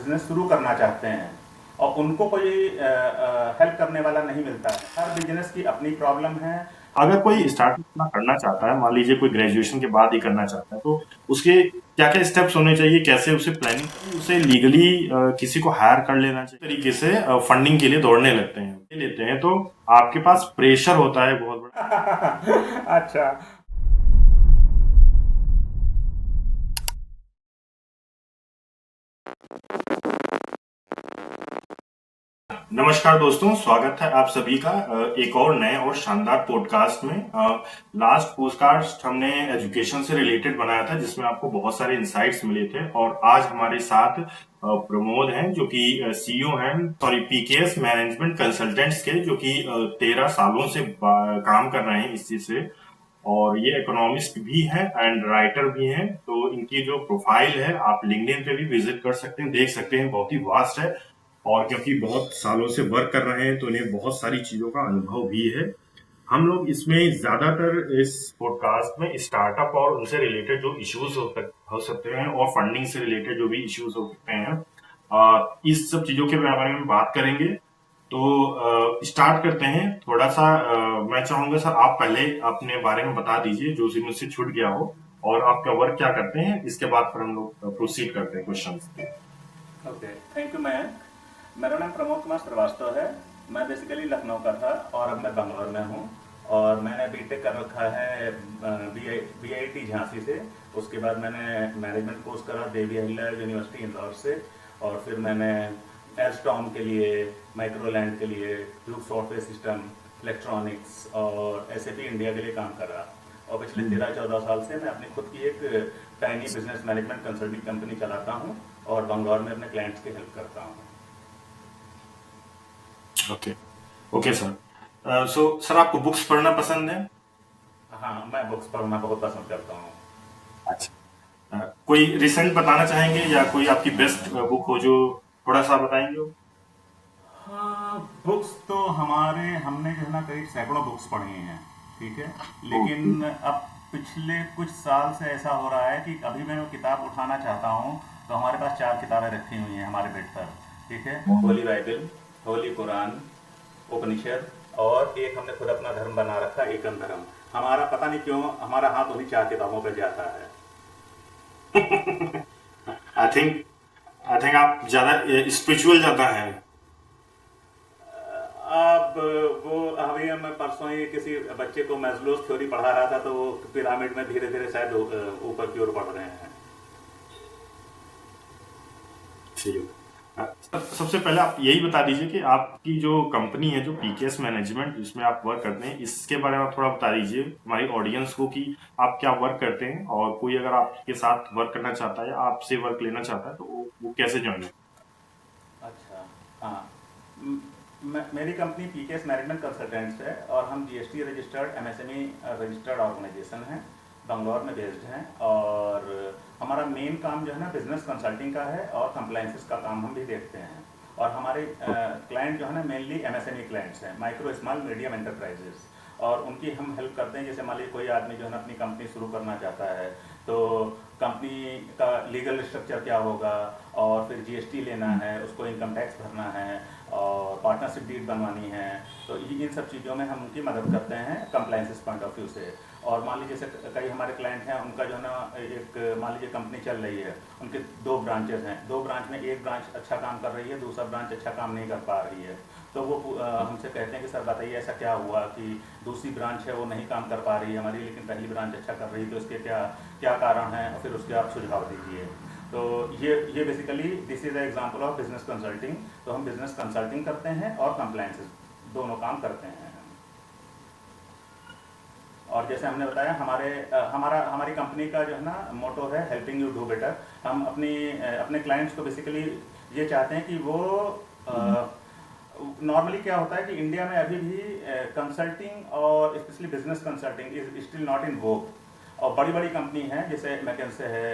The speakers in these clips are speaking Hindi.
बिजनेस शुरू करना चाहते हैं और उनको कोई हेल्प करने वाला नहीं मिलता है। हर बिजनेस की अपनी प्रॉब्लम है। अगर कोई स्टार्टअप अपना करना चाहता है, मान लीजिए कोई ग्रेजुएशन के बाद ही करना चाहता है, तो उसके क्या क्या स्टेप्स होने चाहिए, कैसे उसे प्लानिंग, उसे लीगली किसी को हायर कर लेना चाहिए, तरीके से फंडिंग के लिए दौड़ने लगते हैं लेते हैं, तो आपके पास प्रेशर होता है बहुत बड़ा। अच्छा। नमस्कार दोस्तों, स्वागत है आप सभी का एक और नए और शानदार पॉडकास्ट में। लास्ट पॉडकास्ट हमने एजुकेशन से रिलेटेड बनाया था, जिसमें आपको बहुत सारे इंसाइट्स मिले थे, और आज हमारे साथ प्रमोद हैं, जो कि सीईओ हैं, सॉरी, पीकेएस मैनेजमेंट कंसल्टेंट्स के, जो कि 13 सालों से काम कर रहे हैं इस चीज से, और ये इकोनॉमिस्ट भी हैं एंड राइटर भी हैं। तो इनकी जो प्रोफाइल है आप लिंक्डइन पे भी विजिट कर सकते हैं, देख सकते हैं, बहुत ही वास्ट है। और क्योंकि बहुत सालों से वर्क कर रहे हैं तो इन्हें बहुत सारी चीजों का अनुभव भी है। हम लोग इसमें ज्यादातर इस पॉडकास्ट में स्टार्टअप और उनसे रिलेटेड जो इश्यूज हो सकते हैं, और फंडिंग से रिलेटेड जो भी इश्यूज हो सकते हैं, इस सब चीजों के बारे में बात करेंगे। तो स्टार्ट करते हैं। थोड़ा सा मैं चाहूंगा सर, आप पहले अपने बारे में बता दीजिए, जो भी मुझसे छूट गया हो, और आपका वर्क क्या करते हैं। इसके बाद फिर हम लोग प्रोसीड करते हैं क्वेश्चन पे। Okay, thank you Mayank. मेरा नाम प्रमोद कुमार श्रीवास्तव है। मैं बेसिकली लखनऊ का था और अब मैं बंगलौर में हूँ। और मैंने बीटेक कर रखा है बीआईटी झांसी से। उसके बाद मैंने मैनेजमेंट कोर्स करा देवी अहिल्या यूनिवर्सिटी इंदौर से। और फिर मैंने एल्स्टॉम के लिए, माइक्रोलैंड के लिए, ड्यूक सॉफ्टवेयर सिस्टम, इलेक्ट्रॉनिक्स और एसएपी इंडिया के लिए काम करा। और पिछले 13-14 साल से मैं अपनी खुद की एक tiny business management consulting company चलाता हूँ और बंगलौर में अपने क्लाइंट्स की हेल्प करता हूँ। Okay, okay sir. So sir, आपको बुक्स पढ़ना पसंद है? हाँ, मैं बुक्स पढ़ना बहुत पसंद करता हूँ। अच्छा। कोई रिसेंट बताना चाहेंगे, या कोई आपकी बेस्ट बुक हो जो थोड़ा सा बताएंगे? हाँ, बुक्स तो हमने जो है ना करीब सैकड़ों बुक्स पढ़ी हैं। ठीक है। ओके। लेकिन अब पिछले कुछ साल से ऐसा हो रहा है कि अभी मैं वो किताब उठाना चाहता हूँ तो हमारे पास 4 किताबें रखी हुई हैं हमारे बेड पर। ठीक है। होली बाइबल, होली कुरान, उपनिषद और एक हमने खुद अपना धर्म बना रखा, एकम धर्म। हमारा पता नहीं क्यों हमारा हाथ उन्हीं 4 किताबों पर जाता है। आई थिंक आई थिंक आप ज्यादा स्पिरिचुअल ज्यादा है। अब वो अभी मैं परसों ही किसी बच्चे को मैस्लोस थ्योरी पढ़ा रहा था, तो वो पिरामिड में धीरे धीरे शायद ऊपर की ओर बढ़ रहे हैं। ठीक है। सबसे पहले आप यही बता दीजिए कि आपकी जो कंपनी है, जो पीकेएस मैनेजमेंट, जिसमें आप वर्क करते हैं, इसके बारे में आप थोड़ा बता दीजिए हमारी ऑडियंस को, कि आप क्या वर्क करते हैं, और कोई अगर आपके साथ वर्क करना चाहता है या आपसे वर्क लेना चाहता है तो वो कैसे ज्वाइन है। अच्छा। हाँ। मेरी कंपनी पीकेएस मैनेजमेंट कंसल्टेंट्स है और हम GST registered MSME registered organisation है, बंगलौर में बेस्ड हैं। और हमारा मेन काम जो है ना बिजनेस कंसल्टिंग का है और कंप्लाइंसेस का काम हम भी देखते हैं। और हमारे क्लाइंट जो है ना मेनली एमएसएमई क्लाइंट्स हैं, माइक्रो स्मॉल मीडियम एंटरप्राइजेस। और उनकी हम हेल्प करते हैं। जैसे मान लीजिए कोई आदमी जो है ना अपनी कंपनी शुरू करना चाहता है, तो कंपनी का लीगल स्ट्रक्चर क्या होगा, और फिर जीएसटी लेना है, उसको इनकम टैक्स भरना है, और पार्टनरशिप डीड बनवानी है। तो इन सब चीज़ों में हम उनकी मदद करते हैं कंप्लाइंसेस पॉइंट ऑफ व्यू से। और मान लीजिए जैसे कई हमारे क्लाइंट हैं, उनका जो है ना एक मान लीजिए कंपनी चल रही है, उनके 2 ब्रांचेस हैं, 2 ब्रांच में एक ब्रांच अच्छा काम कर रही है, दूसरा ब्रांच अच्छा काम नहीं कर पा रही है। तो वो हमसे कहते हैं कि सर बताइए ऐसा क्या हुआ कि दूसरी ब्रांच है वो नहीं काम कर पा रही है हमारी, लेकिन पहली ब्रांच अच्छा कर रही है, तो इसके क्या क्या कारण है, और फिर उसके आप सुझाव दीजिए। तो ये basically this is a example of business consulting. तो हम बिजनेस कंसल्टिंग करते हैं और कंप्लायंसेस दोनों काम करते हैं। और जैसे हमने बताया हमारी कंपनी का जो है ना मोटो है हेल्पिंग यू डू बेटर। हम अपने क्लाइंट्स को बेसिकली ये चाहते हैं कि वो नॉर्मली क्या होता है कि इंडिया में अभी भी कंसल्टिंग और specially business consulting is still not in vogue. और बड़ी बड़ी कंपनी हैं जैसे मैकेंसे है,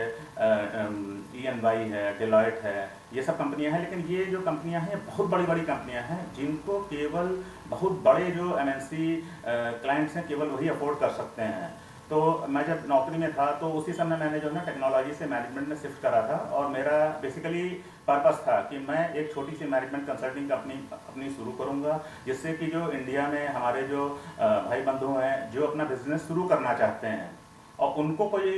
ईएनवाई है, डेलॉयट है, ये सब कंपनियां हैं। लेकिन ये जो कंपनियां हैं बहुत बड़ी बड़ी कंपनियां हैं, जिनको केवल बहुत बड़े जो एमएनसी क्लाइंट्स हैं केवल वही अफोर्ड कर सकते हैं। तो मैं जब नौकरी में था तो उसी समय मैंने जो है ना टेक्नोलॉजी से मैनेजमेंट में शिफ्ट करा था, और मेरा बेसिकली पर्पस था कि मैं एक छोटी सी मैनेजमेंट कंसल्टिंग कंपनी अपनी शुरू करूंगा, जिससे कि जो इंडिया में हमारे जो भाई बंधु हैं जो अपना बिजनेस शुरू करना चाहते हैं और उनको कोई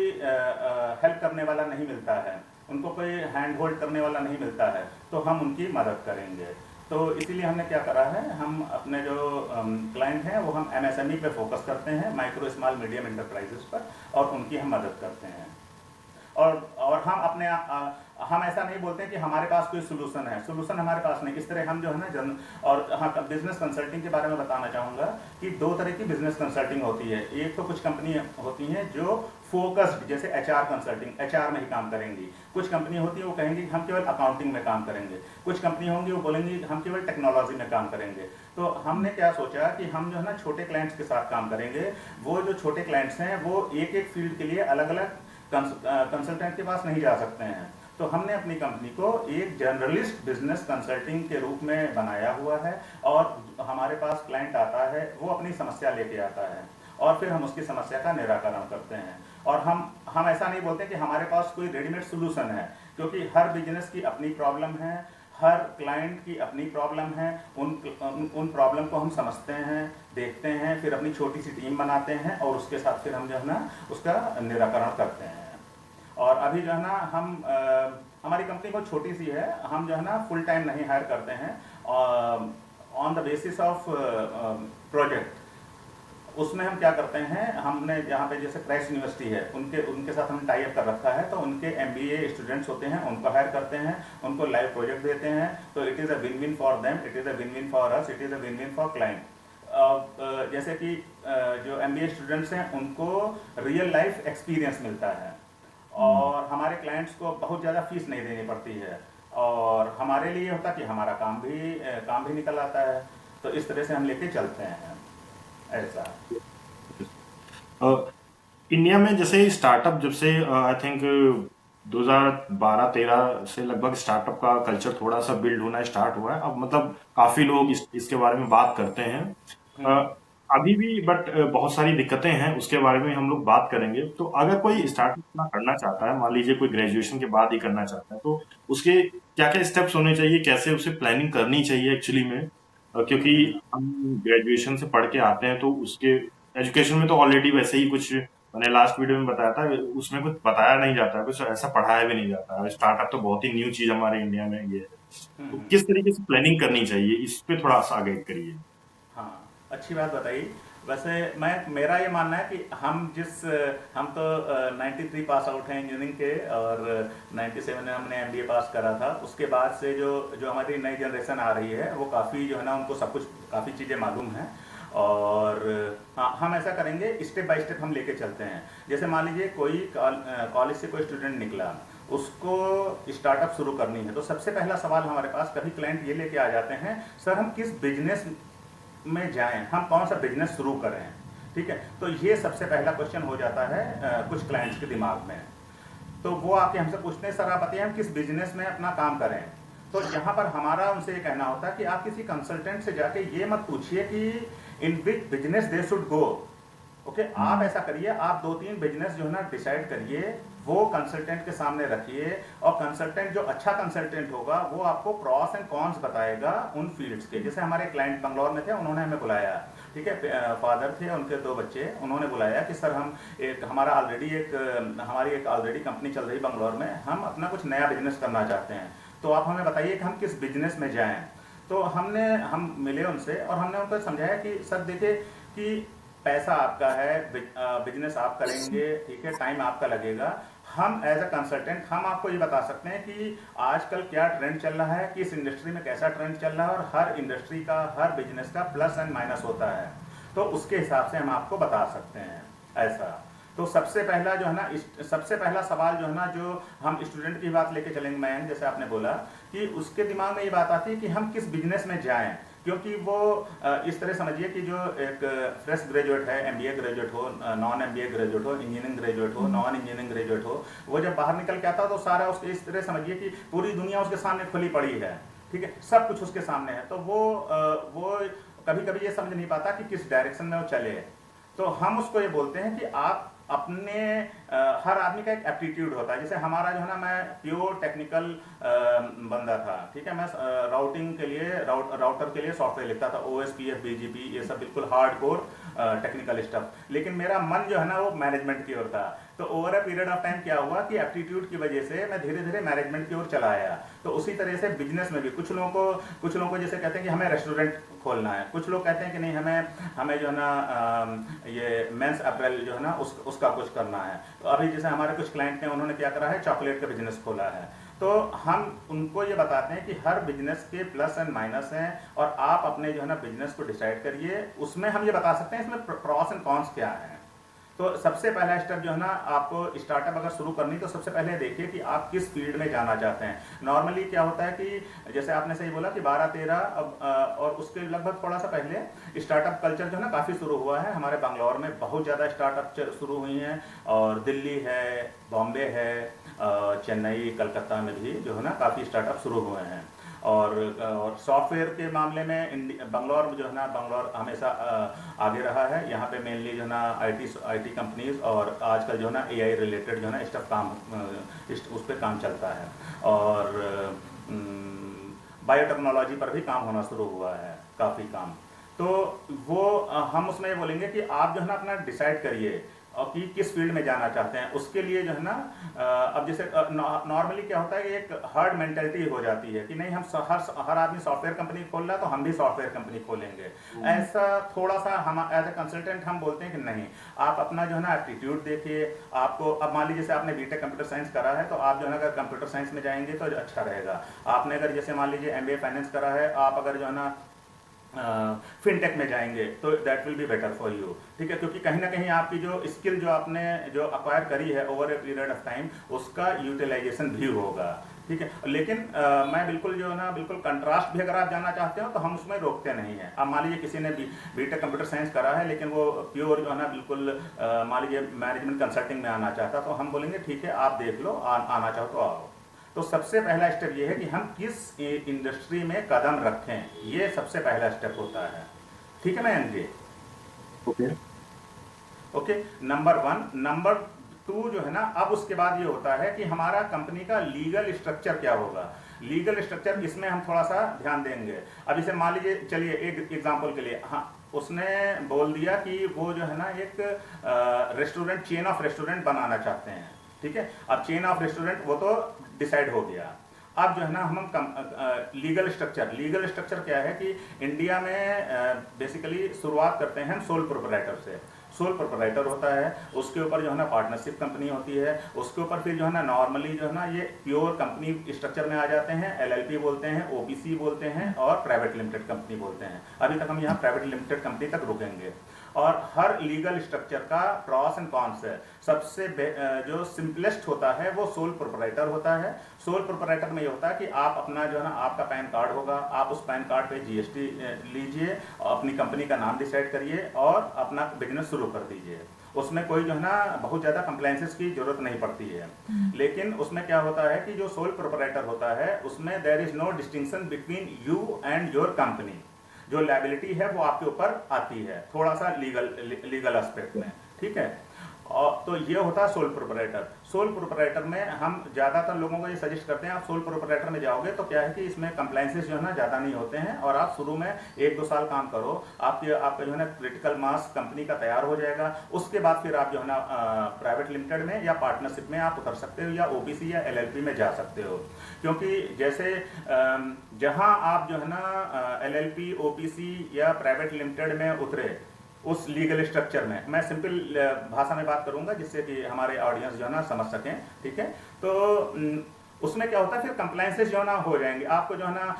हेल्प करने वाला नहीं मिलता है, उनको कोई हैंड होल्ड करने वाला नहीं मिलता है, तो हम उनकी मदद करेंगे। तो इसीलिए हमने क्या करा है, हम अपने जो क्लाइंट हैं वो हम एमएसएमई पे फोकस करते हैं, माइक्रो स्मॉल मीडियम इंटरप्राइजेस पर, और उनकी हम मदद करते हैं। और हम अपने हम ऐसा नहीं बोलते हैं कि हमारे पास कोई सोल्यूशन है, सोल्यूशन हमारे पास नहीं। इस तरह हम जो है ना और हाँ, बिजनेस कंसल्टिंग के बारे में बताना चाहूँगा कि दो तरह की बिजनेस कंसल्टिंग होती है। एक तो कुछ कंपनी होती हैं जो फोकस्ड, जैसे एचआर कंसल्टिंग, एचआर में ही काम करेंगी। कुछ कंपनी होती है वो कहेंगी हम केवल अकाउंटिंग में काम करेंगे। कुछ कंपनी होंगी वो बोलेंगी हम केवल टेक्नोलॉजी में काम करेंगे। तो हमने क्या सोचा कि हम जो है ना छोटे क्लाइंट्स के साथ काम करेंगे। वो जो छोटे क्लाइंट्स हैं वो एक एक फील्ड के लिए अलग अलग कंसल्टेंट के पास नहीं जा सकते हैं। तो हमने अपनी कंपनी को एक जर्नलिस्ट बिजनेस कंसल्टिंग के रूप में बनाया हुआ है, और हमारे पास क्लाइंट आता है वो अपनी समस्या लेके आता है और फिर हम उसकी समस्या का निराकरण करते हैं। और हम ऐसा नहीं बोलते कि हमारे पास कोई रेडीमेड सोल्यूशन है, क्योंकि हर बिजनेस की अपनी प्रॉब्लम है, हर क्लाइंट की अपनी प्रॉब्लम है। उन प्रॉब्लम को हम समझते हैं, देखते हैं, फिर अपनी छोटी सी टीम बनाते हैं और उसके साथ फिर हम जो है ना उसका निराकरण करते हैं। और अभी जो है ना हम हमारी कंपनी बहुत छोटी सी है, हम जो है ना फुल टाइम नहीं हायर करते हैं, on the basis of project. उसमें हम क्या करते हैं, हमने जहाँ पे जैसे क्राइस्ट यूनिवर्सिटी है उनके साथ हम टाई अप कर रखा है, तो उनके एमबीए स्टूडेंट्स होते हैं उनको हायर करते हैं, उनको लाइव प्रोजेक्ट देते हैं। तो it is a win win for them, it is a win win for us, it is a win win for client. जैसे कि जो एमबीए स्टूडेंट्स हैं उनको रियल लाइफ एक्सपीरियंस मिलता है, और हमारे क्लाइंट्स को बहुत ज़्यादा फीस नहीं देनी पड़ती है, और हमारे लिए होता कि हमारा काम भी निकल आता है। तो इस तरह से हम लेके चलते हैं ऐसा। इंडिया में जैसे स्टार्टअप जब से आई थिंक 2012-13 से लगभग स्टार्टअप का कल्चर थोड़ा सा बिल्ड होना स्टार्ट हुआ है। अब मतलब काफी लोग इसके बारे में बात करते हैं। अ, अभी भी बट बहुत सारी दिक्कतें हैं, उसके बारे में हम लोग बात करेंगे। तो अगर कोई स्टार्टअप अपना करना चाहता है, मान लीजिए कोई ग्रेजुएशन के बाद ही करना चाहता है, तो उसके क्या क्या स्टेप्स होने चाहिए, कैसे उसे प्लानिंग करनी चाहिए एक्चुअली में? क्योंकि हम ग्रेजुएशन से पढ़ के आते हैं तो उसके एजुकेशन में तो ऑलरेडी वैसे ही कुछ मैंने लास्ट वीडियो में बताया था, उसमें कुछ बताया नहीं जाता है, कुछ ऐसा पढ़ाया भी नहीं जाता है। स्टार्टअप तो बहुत ही न्यू चीज हमारे इंडिया में ये है। तो किस तरीके से प्लानिंग करनी चाहिए, इस पे थोड़ा सा आगे करिए। हाँ, अच्छी बात बताई। वैसे मेरा ये मानना है कि हम तो 93 पास आउट हैं इंजीनियरिंग के, और 97 में हमने एमबीए पास करा था। उसके बाद से जो जो हमारी नई जनरेशन आ रही है वो काफ़ी जो है ना उनको सब कुछ काफ़ी चीज़ें मालूम हैं। और हाँ, हम ऐसा करेंगे, स्टेप बाय स्टेप हम लेके चलते हैं। जैसे मान लीजिए कोई कॉलेज से कोई स्टूडेंट निकला, उसको स्टार्टअप शुरू करनी है, तो सबसे पहला सवाल हमारे पास कभी क्लाइंट ये लेके आ जाते हैं, सर हम किस बिजनेस में जाएं, हम कौन सा बिजनेस शुरू करें। ठीक है, तो ये सबसे पहला क्वेश्चन हो जाता है कुछ क्लाइंट्स के दिमाग में। तो वो आके हमसे पूछते हैं, सर आप बताइए हम किस बिजनेस में अपना काम करें। तो यहाँ पर हमारा उनसे ये कहना होता है कि आप किसी कंसल्टेंट से जाके ये मत पूछिए कि in which business they should go. Okay, आप ऐसा करिए, आप 2-3 बिजनेस जो है ना डिसाइड करिए, वो कंसल्टेंट के सामने रखिए, और कंसल्टेंट जो अच्छा कंसल्टेंट होगा वो आपको प्रॉस एंड कॉन्स बताएगा उन फील्ड्स के। जैसे हमारे क्लाइंट बंगलौर में थे, उन्होंने हमें बुलाया, ठीक है, फादर थे, उनके 2 बच्चे, उन्होंने बुलाया कि सर हम हमारी एक ऑलरेडी कंपनी चल रही बंगलौर में, हम अपना कुछ नया बिजनेस करना चाहते हैं, तो आप हमें बताइए कि हम किस बिजनेस में जाएं। तो हम मिले उनसे और हमने उनको समझाया कि सर देखिए कि पैसा आपका है, बिजनेस आप करेंगे, ठीक है, टाइम आपका लगेगा। हम एज अ कंसल्टेंट हम आपको ये बता सकते हैं कि आजकल क्या ट्रेंड चल रहा है, किस इंडस्ट्री में कैसा ट्रेंड चल रहा है, और हर इंडस्ट्री का, हर बिजनेस का प्लस एंड माइनस होता है, तो उसके हिसाब से हम आपको बता सकते हैं ऐसा। तो सबसे पहला जो है ना, सबसे पहला सवाल जो है ना, जो हम स्टूडेंट की बात लेके चलेंगे, मैं जैसे आपने बोला कि उसके दिमाग में ये बात आती है कि हम किस बिजनेस में जाएं। क्योंकि वो इस तरह समझिए कि जो एक फ्रेश ग्रेजुएट है, एमबीए ग्रेजुएट हो, नॉन एमबीए ग्रेजुएट हो, इंजीनियरिंग ग्रेजुएट हो, नॉन इंजीनियरिंग ग्रेजुएट हो, वो जब बाहर निकल के आता है तो सारा उसके इस तरह समझिए कि पूरी दुनिया उसके सामने खुली पड़ी है, ठीक है, सब कुछ उसके सामने है। तो वो कभी कभी ये समझ नहीं पाता कि किस डायरेक्शन में वो चले। तो हम उसको ये बोलते हैं कि अपने हर आदमी का एक एप्टीट्यूड होता है। जैसे हमारा जो है ना, मैं प्योर टेक्निकल बंदा था, ठीक है। मैं राउटिंग के लिए राउटर के लिए सॉफ्टवेयर लिखता था, OSPF BGP ये सब बिल्कुल हार्डकोर टेक्निकल स्टफ। लेकिन मेरा मन जो है ना वो मैनेजमेंट की ओर था। तो over a period of time क्या हुआ कि एप्टीट्यूड की वजह से मैं धीरे धीरे मैनेजमेंट की ओर चला आया। तो उसी तरह से बिजनेस में भी कुछ लोगों को जैसे कहते हैं कि हमें रेस्टोरेंट खोलना है, कुछ लोग कहते हैं कि नहीं हमें जो है ना ये मेंस अपरेल जो है ना उसका कुछ करना है। तो अभी जैसे हमारे कुछ क्लाइंट हैं, उन्होंने क्या करा है, चॉकलेट का बिजनेस खोला है। तो हम उनको ये बताते हैं कि हर बिजनेस के प्लस एंड माइनस हैं, और आप अपने जो है ना बिजनेस को डिसाइड करिए। उसमें हम ये बता सकते हैं इसमें प्रॉस एंड कॉन्स क्या है। तो सबसे पहला स्टेप जो है ना, आपको स्टार्टअप अगर शुरू करनी तो सबसे पहले देखिए कि आप किस फील्ड में जाना चाहते हैं। नॉर्मली क्या होता है कि जैसे आपने सही बोला कि 12-13 और उसके लगभग थोड़ा सा पहले स्टार्टअप कल्चर जो है ना काफ़ी शुरू हुआ है। हमारे बंगलौर में बहुत ज़्यादा स्टार्टअप शुरू हुई हैं, और दिल्ली है, बॉम्बे है, चेन्नई, कलकत्ता में भी जो है ना काफ़ी स्टार्टअप शुरू हुए हैं। और सॉफ्टवेयर के मामले में बंगलौर में जो है ना, बंगलौर हमेशा आगे रहा है। यहाँ पे मेनली जो है ना आईटी कंपनीज, और आजकल जो है ना AI रिलेटेड जो है ना स्टफ उस पर काम चलता है। और बायोटेक्नोलॉजी पर भी काम होना शुरू हुआ है, काफ़ी काम। तो वो हम उसमें ये बोलेंगे कि आप जो है ना अपना डिसाइड करिए और कि किस फील्ड में जाना चाहते हैं। उसके लिए जो है ना अब जैसे नॉर्मली क्या होता है कि एक हर्ड मेंटेलिटी हो जाती है कि नहीं, हम हर आदमी सॉफ्टवेयर कंपनी खोल रहा है तो हम भी सॉफ्टवेयर कंपनी खोलेंगे। ऐसा थोड़ा सा हम एज ए कंसल्टेंट हम बोलते हैं कि नहीं, आप अपना जो है ना एप्टीट्यूड देखिए। आपको अब मान लीजिए जैसे आपने बीटेक कंप्यूटर साइंस करा है, तो आप जो है ना अगर कंप्यूटर साइंस में जाएंगे तो अच्छा रहेगा। आपने अगर जैसे मान लीजिए MBA फाइनेंस करा है, आप अगर जो है ना फिनटेक में जाएंगे तो that will be better for you, ठीक है। क्योंकि कहीं ना कहीं आपकी जो स्किल जो आपने जो अक्वायर करी है over a period of time, उसका यूटिलाइजेशन भी होगा, ठीक है। लेकिन मैं बिल्कुल जो है ना बिल्कुल कंट्रास्ट भी अगर आप जानना चाहते हो तो हम उसमें रोकते नहीं हैं। अब मान लीजिए किसी ने बीटेक कंप्यूटर साइंस करा है, लेकिन वो प्योर जो है ना बिल्कुल मान लीजिए मैनेजमेंट कंसल्टिंग में आना चाहता, तो हम बोलेंगे ठीक है, आप देख लो, आना चाहो तो आओ। तो सबसे पहला स्टेप ये है कि हम किस इंडस्ट्री में कदम रखें, ये सबसे पहला स्टेप होता है, ठीक है Mayank ji. Okay, number 1। Number 2 जो है ना, अब उसके बाद ये होता है कि हमारा कंपनी का लीगल स्ट्रक्चर क्या होगा। लीगल स्ट्रक्चर इसमें हम थोड़ा सा ध्यान देंगे। अब इसे मान लीजिए, चलिए एक एग्जांपल के लिए, हाँ उसने बोल दिया कि वो जो है ना एक रेस्टोरेंट, चेन ऑफ रेस्टोरेंट बनाना चाहते हैं, ठीक है। अब चेन ऑफ रेस्टोरेंट वो तो डिसाइड हो गया। अब जो है ना हम लीगल स्ट्रक्चर क्या है कि इंडिया में बेसिकली शुरुआत करते हैं हम सोल प्रोप्राइटर से। सोल प्रोप्राइटर होता है, उसके ऊपर जो है ना पार्टनरशिप कंपनी होती है, उसके ऊपर फिर जो है ना नॉर्मली जो है ना ये प्योर कंपनी स्ट्रक्चर में आ जाते हैं। LLP बोलते हैं, OPC बोलते हैं, और प्राइवेट लिमिटेड कंपनी बोलते हैं। अभी तक हम यहाँ प्राइवेट लिमिटेड कंपनी तक रुकेंगे। और हर लीगल स्ट्रक्चर का प्रॉस एंड कॉन्स है। सबसे जो सिंपलेस्ट होता है वो सोल प्रोप्राइटर होता है। सोल प्रोप्राइटर में ये होता है कि आप अपना जो है ना, आपका पैन कार्ड होगा, आप उस पैन कार्ड पे GST लीजिए, अपनी कंपनी का नाम डिसाइड करिए और अपना बिजनेस शुरू कर दीजिए। उसमें कोई जो है ना बहुत ज़्यादा कंप्लायंसेस की जरूरत नहीं पड़ती है। लेकिन उसमें क्या होता है कि जो सोल प्रोप्राइटर होता है उसमें there is no distinction between you and your company. जो लायबिलिटी है वो आपके ऊपर आती है, थोड़ा सा लीगल एस्पेक्ट में, ठीक है। और तो ये होता है सोल प्रोप्राइटर। सोल प्रोप्राइटर में हम ज़्यादातर लोगों को ये सजेस्ट करते हैं, आप सोल प्रोप्राइटर में जाओगे तो क्या है कि इसमें कंप्लायंसेस जो है ना ज़्यादा नहीं होते हैं, और आप शुरू में 1-2 साल काम करो, आपका जो है ना क्रिटिकल मास कंपनी का तैयार हो जाएगा। उसके बाद फिर आप जो है ना प्राइवेट लिमिटेड में या पार्टनरशिप में आप उतर सकते हो, या OPC या LLP में जा सकते हो। क्योंकि जैसे जहाँ आप जो है ना LLP, OPC या प्राइवेट लिमिटेड में उतरे, उस लीगल स्ट्रक्चर में, मैं सिंपल भाषा में बात करूंगा जिससे कि हमारे ऑडियंस जो है ना समझ सकें, ठीक है। तो उसमें क्या होता है, फिर कंप्लायंसेस जो है ना हो जाएंगे। आपको जो है ना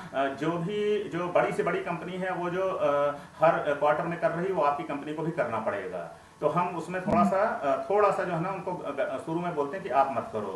जो बड़ी से बड़ी कंपनी है वो जो हर क्वार्टर में कर रही है, वो आपकी कंपनी को भी करना पड़ेगा। तो हम उसमें थोड़ा सा जो है ना उनको शुरू में बोलते हैं कि आप मत करो।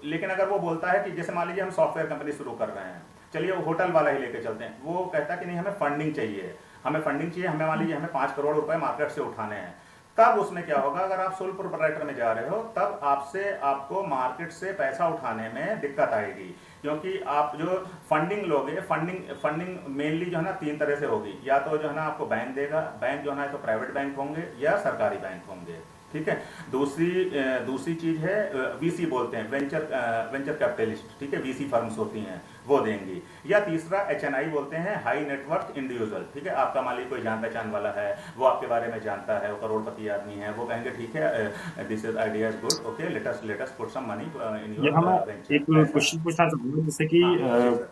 लेकिन अगर वो बोलता है कि जैसे मान लीजिए हम सॉफ्टवेयर कंपनी शुरू कर रहे हैं, चलिए वो होटल वाला ही लेके चलते हैं, वो कहता है कि नहीं हमें फंडिंग चाहिए, हमें मान लीजिए हमें 5 करोड़ रुपए मार्केट से उठाने हैं। तब उसमें क्या होगा, अगर आप सोल प्रोप्राइटर में जा रहे हो तब आपको मार्केट से पैसा उठाने में दिक्कत आएगी, क्योंकि आप जो फंडिंग लोगे, फंडिंग मेनली जो है ना 3 तरह से होगी। या तो जो है ना आपको बैंक देगा, बैंक जो है ना तो प्राइवेट बैंक होंगे या सरकारी बैंक होंगे, ठीक है। दूसरी चीज है वीसी बोलते हैं, वेंचर कैपिटलिस्ट, ठीक है, वीसी फर्म्स होती हैं वो देंगी। या तीसरा एचएनआई बोलते हैं, हाई नेटवर्थ इंडिविजुअल, ठीक है। आपका मालिक कोई जान पहचान वाला है, वो आपके बारे में जानता है, वो करोड़पति आदमी है, वो कहेंगे ठीक है this is idea is good, okay let us put some money in ये योर हम एक वेंचर, ऐसा। क्वेश्चन पूछना चाहूंगा, जैसे कि हाँ जी सर।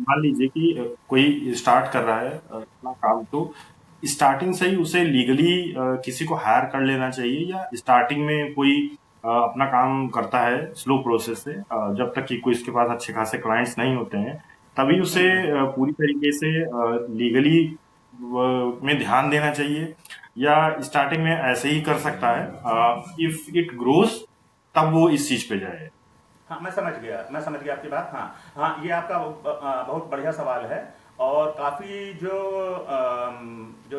मान लीजिए कि कोई स्टार्ट कर रहा है अपना काम, तो स्टार्टिंग से ही उसे लीगली किसी को हायर कर लेना चाहिए, या स्टार्टिंग में कोई अपना काम करता है स्लो प्रोसेस से, जब तक कि कोई इसके पास अच्छे खासे क्लाइंट्स नहीं होते हैं, तभी उसे पूरी तरीके से लीगली में ध्यान देना चाहिए, या स्टार्टिंग में ऐसे ही कर सकता है, इफ इट ग्रोस तब वो इस चीज पे जाए। हाँ मैं समझ गया आपकी बात। हाँ हाँ, ये आपका बहुत बढ़िया सवाल है। और काफ़ी जो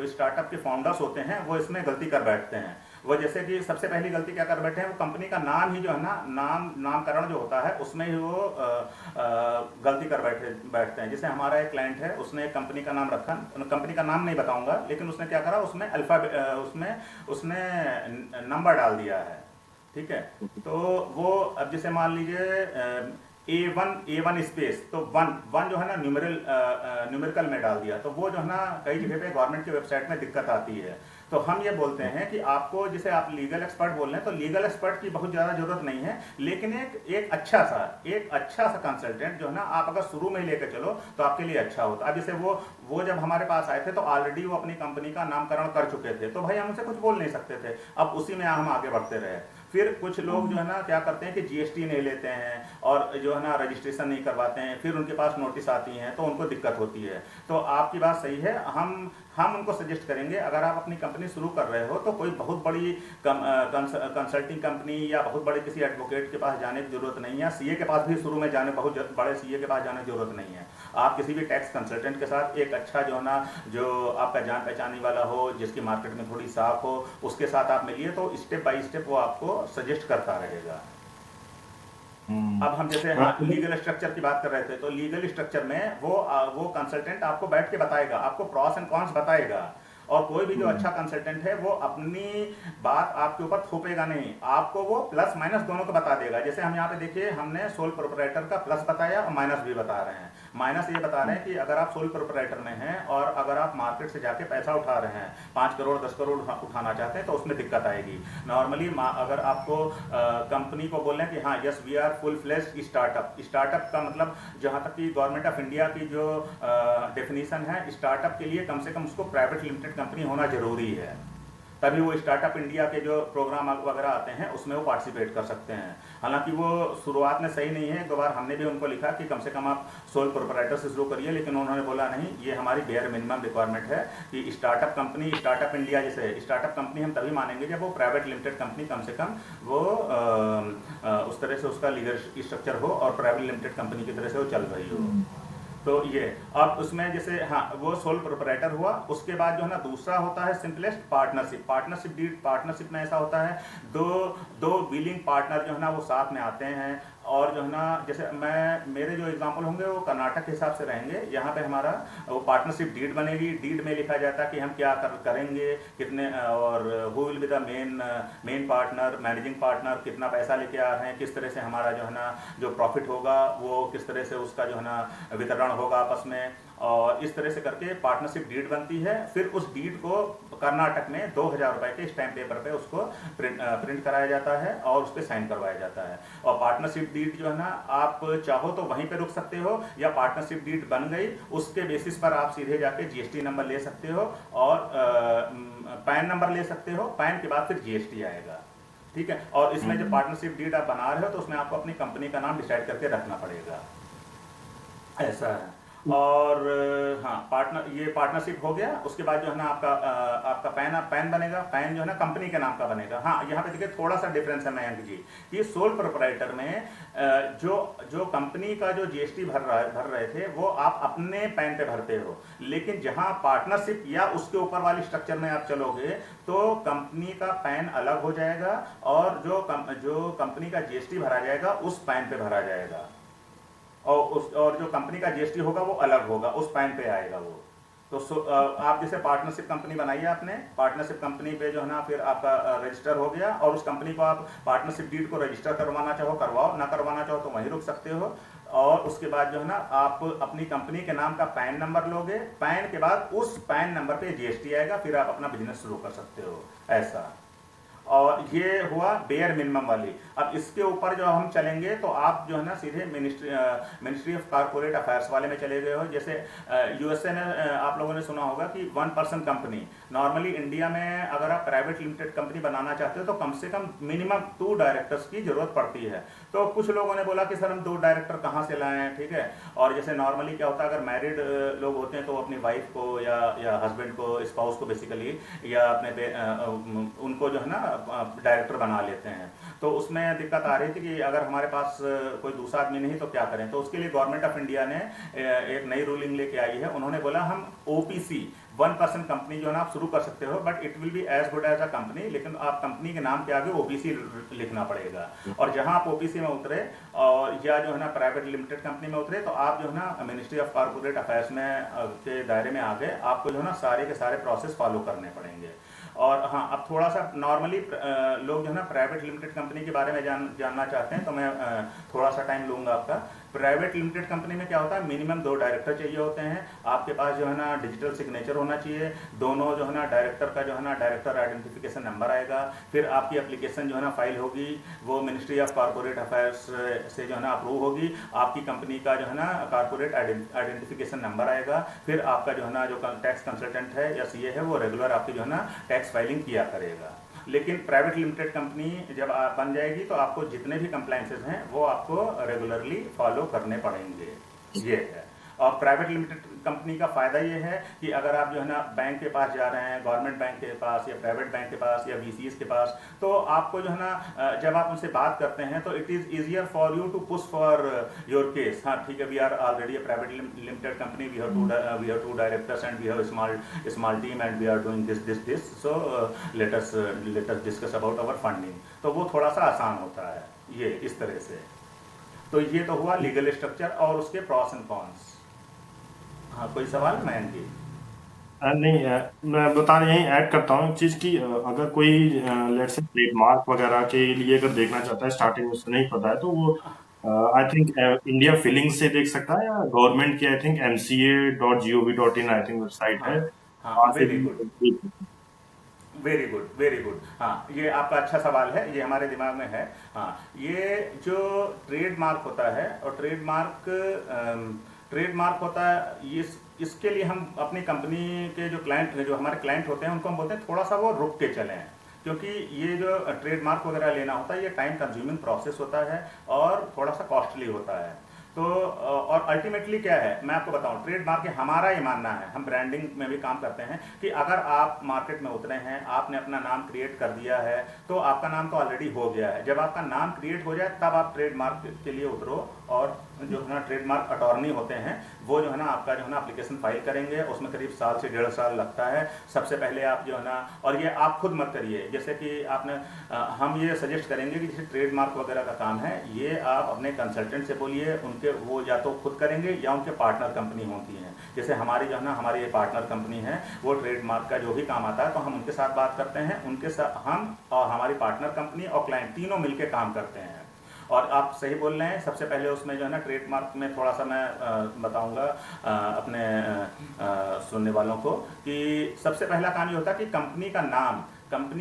स्टार्टअप के फाउंडर्स होते हैं वो इसमें गलती कर बैठते हैं। वो जैसे कि सबसे पहली गलती क्या कर बैठे हैं, वो कंपनी का नाम ही जो है ना, नामकरण जो होता है उसमें ही वो गलती कर बैठते हैं। जैसे हमारा एक क्लाइंट है, उसने एक कंपनी का नाम रखा, कंपनी का नाम नहीं बताऊंगा, लेकिन उसने क्या करा, उसने नंबर डाल दिया है, ठीक है। तो वो अब जैसे मान लीजिए A1 स्पेस, तो वन जो है ना न्यूमेरिकल में डाल दिया, तो वो जो है ना कई जगह पे गवर्नमेंट की वेबसाइट में दिक्कत आती है। तो हम ये बोलते हैं कि आपको, जैसे आप लीगल एक्सपर्ट बोल रहे हैं, तो लीगल एक्सपर्ट की बहुत ज़्यादा जरूरत नहीं है, लेकिन एक अच्छा सा कंसल्टेंट जो है ना, आप अगर शुरू में ही लेकर चलो तो आपके लिए अच्छा होता। अब जैसे वो जब हमारे पास आए थे तो ऑलरेडी वो अपनी कंपनी का नामकरण कर चुके थे, तो भाई हम उनसे कुछ बोल नहीं सकते थे, अब उसी में हम आगे बढ़ते रहे। फिर कुछ लोग जो है ना क्या करते हैं कि जीएसटी नहीं लेते हैं और जो है ना रजिस्ट्रेशन नहीं करवाते हैं, फिर उनके पास नोटिस आती हैं तो उनको दिक्कत होती है। तो आपकी बात सही है, हम उनको सजेस्ट करेंगे, अगर आप अपनी कंपनी शुरू कर रहे हो तो कोई बहुत बड़ी कंसल्टिंग कंपनी या बहुत बड़े किसी एडवोकेट के पास जाने की जरूरत नहीं है, सीए के पास भी शुरू में जाने, बहुत बड़े सीए के पास जाने की जरूरत नहीं है। आप किसी भी टैक्स कंसल्टेंट के साथ एक अच्छा जो है ना, जो आपका जान पहचाने वाला हो, जिसकी मार्केट में थोड़ी साफ हो, उसके साथ आप मिलिए, तो स्टेप बाय स्टेप वो आपको सजेस्ट करता रहेगा। अब हम जैसे हाँ लीगल स्ट्रक्चर की बात कर रहे थे, तो लीगल स्ट्रक्चर में वो कंसल्टेंट आपको बैठ के बताएगा, आपको प्रॉस एंड कॉन्स बताएगा। और कोई भी जो अच्छा कंसल्टेंट है वो अपनी बात आपके ऊपर थोपेगा नहीं, आपको वो प्लस माइनस दोनों को बता देगा। जैसे हम यहाँ पे देखिए, हमने सोल प्रोप्राइटर का प्लस बताया और माइनस भी बता रहे हैं। माइनस ये बता रहे हैं कि अगर आप सोल प्रोप्राइटर में हैं और अगर आप मार्केट से जाके पैसा उठा रहे हैं, 5 करोड़ 10 करोड़ उठाना चाहते हैं, तो उसमें दिक्कत आएगी। नॉर्मली अगर आपको कंपनी को बोल रहे हैं कि हाँ yes we are full fleshed startup का मतलब, जहाँ तक कि गवर्नमेंट ऑफ इंडिया की जो डेफिनेशन है, स्टार्टअप के लिए कम से कम उसको प्राइवेट लिमिटेड कंपनी होना जरूरी है, तभी वो स्टार्टअप इंडिया के जो प्रोग्राम वगैरह आते हैं उसमें वो पार्टिसिपेट कर सकते हैं। हालांकि वो शुरुआत में सही नहीं है, एक दो बार हमने भी उनको लिखा कि कम से कम आप सोल प्रोप्राइटर से शुरू करिए, लेकिन उन्होंने बोला नहीं, ये हमारी बेयर मिनिमम रिक्वायरमेंट है कि स्टार्टअप कंपनी, स्टार्टअप इंडिया जैसे स्टार्टअप कंपनी हम तभी मानेंगे जब वो प्राइवेट लिमिटेड कंपनी कम से कम वो उस तरह से उसका लीगल स्ट्रक्चर हो और प्राइवेट लिमिटेड कंपनी की तरह से वो चल रही हो। तो ये अब उसमें जैसे हाँ वो सोल प्रोप्राइटर हुआ। उसके बाद जो है ना दूसरा होता है सिंपलेस्ट पार्टनरशिप डीड। पार्टनरशिप में ऐसा होता है, दो विलिंग पार्टनर जो है ना वो साथ में आते हैं, और जो है ना जैसे मेरे जो एग्जांपल होंगे वो कर्नाटक के हिसाब से रहेंगे। यहाँ पे हमारा वो पार्टनरशिप डीड बनेगी, डीड में लिखा जाता है कि हम क्या करेंगे, कितने, और who will be the main partner, managing partner, कितना पैसा लेके आ रहे हैं, किस तरह से हमारा जो है ना जो प्रॉफिट होगा वो किस तरह से उसका जो है ना वितरण होगा आपस में, और इस तरह से करके पार्टनरशिप डीड बनती है। फिर उस डीड को कर्नाटक में 2000 रुपए के स्टैम्प पेपर पे उसको प्रिंट कराया जाता है और उस पर साइन करवाया जाता है। और पार्टनरशिप डीड जो है ना, आप चाहो तो वहीं पे रुक सकते हो, या पार्टनरशिप डीड बन गई उसके बेसिस पर आप सीधे जाके जीएसटी नंबर ले सकते हो और पैन नंबर ले सकते हो। पैन के बाद फिर जीएसटी आएगा, ठीक है। और इसमें जब पार्टनरशिप डीड आप बना रहे हो तो उसमें आपको अपनी कंपनी का नाम डिसाइड करके रखना पड़ेगा, ऐसा है। और हाँ, पार्टनर, ये पार्टनरशिप हो गया। उसके बाद जो है ना आपका पैन पैन बनेगा। पैन जो है ना कंपनी के नाम का बनेगा। हाँ, यहाँ पे देखिए थोड़ा सा डिफरेंस है मयंक जी, कि सोल प्रोप्राइटर में जो जो कंपनी का जो जीएसटी भर रहे थे वो आप अपने पैन पे भरते हो, लेकिन जहां पार्टनरशिप या उसके ऊपर वाली स्ट्रक्चर में आप चलोगे तो कंपनी का पैन अलग हो जाएगा और जो कंपनी का जीएसटी भरा जाएगा उस पैन पे भरा जाएगा, और जो कंपनी का जीएसटी होगा वो अलग होगा, उस पैन पे आएगा वो। तो आप जैसे पार्टनरशिप कंपनी बनाई है आपने, पार्टनरशिप कंपनी पे जो है ना फिर आपका रजिस्टर हो गया, और उस कंपनी को आप पार्टनरशिप डीड को रजिस्टर करवाना चाहो करवाओ, ना करवाना चाहो तो वहीं रुक सकते हो। और उसके बाद जो है ना आप अपनी कंपनी के नाम का पैन नंबर लोगे, पैन के बाद उस पैन नंबर पे जीएसटी आएगा, फिर आप अपना बिजनेस शुरू कर सकते हो, ऐसा। और ये हुआ बेयर मिनिमम वाली। अब इसके ऊपर जो हम चलेंगे तो आप जो है ना सीधे मिनिस्ट्री ऑफ कॉर्पोरेट अफेयर्स वाले में चले गए हो। जैसे यूएसए में आप लोगों ने सुना होगा कि 1% कंपनी, नॉर्मली इंडिया में अगर आप प्राइवेट लिमिटेड कंपनी बनाना चाहते हो तो कम से कम मिनिमम 2 डायरेक्टर्स की जरूरत पड़ती है। तो कुछ लोगों ने बोला कि सर हम 2 डायरेक्टर कहाँ से लाएं, ठीक है। और जैसे नॉर्मली क्या होता है, अगर मैरिड लोग होते हैं तो अपनी वाइफ को या हस्बैंड को, स्पाउस को बेसिकली, या अपने उनको जो है ना डायरेक्टर बना लेते हैं। तो उसमें दिक्कत आ रही थी कि अगर हमारे पास कोई दूसरा आदमी नहीं तो क्या करें। तो उसके लिए गवर्नमेंट ऑफ इंडिया ने एक नई रूलिंग लेके आई है। उन्होंने बोला हम ओपीसी 1% कंपनी जो है ना आप शुरू कर सकते हो, but it will be as good as a company, लेकिन आप कंपनी के नाम के आगे ओपीसी लिखना पड़ेगा। और जहां आप ओपीसी में उतरे और या जो है ना प्राइवेट लिमिटेड कंपनी में उतरे तो आप जो है ना मिनिस्ट्री ऑफ कॉर्पोरेट अफेयर्स में के दायरे में आ गए, आपको जो है ना सारे के सारे प्रोसेस फॉलो करने पड़ेंगे। और हाँ, अब थोड़ा सा नॉर्मली लोग जो है ना प्राइवेट लिमिटेड कंपनी के बारे में जानना चाहते हैं, तो मैं थोड़ा सा टाइम लूंगा आपका। प्राइवेट लिमिटेड कंपनी में क्या होता है, मिनिमम 2 डायरेक्टर चाहिए होते हैं। आपके पास जो है ना डिजिटल सिग्नेचर होना चाहिए। दोनों जो है ना डायरेक्टर का जो है ना डायरेक्टर आइडेंटिफिकेशन नंबर आएगा। फिर आपकी एप्लीकेशन जो है ना फाइल होगी, वो मिनिस्ट्री ऑफ कॉर्पोरेट अफेयर्स से जो है ना अप्रूव होगी। आपकी कंपनी का जो है ना कॉर्पोरेट आइडेंटिफिकेशन नंबर आएगा। फिर आपका जो है ना जो टैक्स कंसल्टेंट है या सीए है वो रेगुलर आपकी जो है ना टैक्स फाइलिंग किया करेगा। लेकिन प्राइवेट लिमिटेड कंपनी जब बन जाएगी तो आपको जितने भी कंप्लायंसेस हैं वो आपको रेगुलरली फॉलो करने पड़ेंगे, ये है। और प्राइवेट लिमिटेड कंपनी का फायदा ये है कि अगर आप जो है ना बैंक के पास जा रहे हैं, गवर्नमेंट बैंक के पास या प्राइवेट बैंक के पास या वीसीएस के पास, तो आपको जो है ना जब आप उनसे बात करते हैं तो it is easier for you to push for your case. हाँ ठीक है, we are already a private limited company, we have 2 directors and we have small team and we are doing this, so let us discuss about our funding. तो वो थोड़ा सा आसान होता है, ये इस तरह से। तो ये तो हुआ लीगल स्ट्रक्चर और उसके प्रॉस एंड कॉन्स। हाँ, कोई सवाल मयंक जी? नहीं, मैं बता यही ऐड करता हूँ एक चीज की, अगर कोई लेट्स से ट्रेडमार्क वगैरह के लिए अगर देखना चाहता है, स्टार्टिंग में उससे नहीं पता है, तो वो आई थिंक इंडिया फिलिंग से देख सकता है, या गवर्नमेंट की I think mca.gov.in I think website हाँ है, हाँ, वहां से वेरी भी गुड, देख सकते वेरी गुड, वेरी गुड। हाँ, ये आपका अच्छा सवाल है, ये हमारे दिमाग में है। हाँ, ये जो ट्रेडमार्क होता है, और ट्रेडमार्क होता है, इसके लिए हम अपनी कंपनी के जो हमारे क्लाइंट होते हैं उनको हम बोलते हैं थोड़ा सा वो रुक के चलें, क्योंकि ये जो ट्रेडमार्क वगैरह लेना होता है ये टाइम कंज्यूमिंग प्रोसेस होता है और थोड़ा सा कॉस्टली होता है। तो और अल्टीमेटली क्या है मैं आपको बताऊं, ट्रेडमार्क हमारा ये मानना है, हम ब्रांडिंग में भी काम करते हैं, कि अगर आप मार्केट में उतरे हैं, आपने अपना नाम क्रिएट कर दिया है, तो आपका नाम तो ऑलरेडी हो गया है। जब आपका नाम क्रिएट हो जाए तब आप ट्रेडमार्क के लिए उतरो, और जो है ना ट्रेडमार्क अटॉर्नी होते हैं वो जो है ना आपका जो है ना एप्लीकेशन फाइल करेंगे, उसमें करीब 1 से 1.5 साल लगता है। सबसे पहले आप जो है ना, और ये आप खुद मत करिए, जैसे कि आपने हम ये सजेस्ट करेंगे कि जैसे ट्रेडमार्क वगैरह का काम है ये आप अपने कंसल्टेंट से बोलिए, उनके वो या तो खुद करेंगे या उनके पार्टनर कंपनी होती हैं। जैसे हमारी जो है ना हमारी ये पार्टनर कंपनी है, वो ट्रेडमार्क का जो भी काम आता है तो हम उनके साथ बात करते हैं, उनके साथ हम और हमारी पार्टनर कंपनी और क्लाइंट तीनों मिलकर काम करते हैं। और आप सही बोल रहे हैं, सबसे पहले उसमें जो है ना ट्रेडमार्क में थोड़ा सा मैं बताऊंगा अपने सुनने वालों को, कि सबसे पहला काम ये होता है कि कंपनी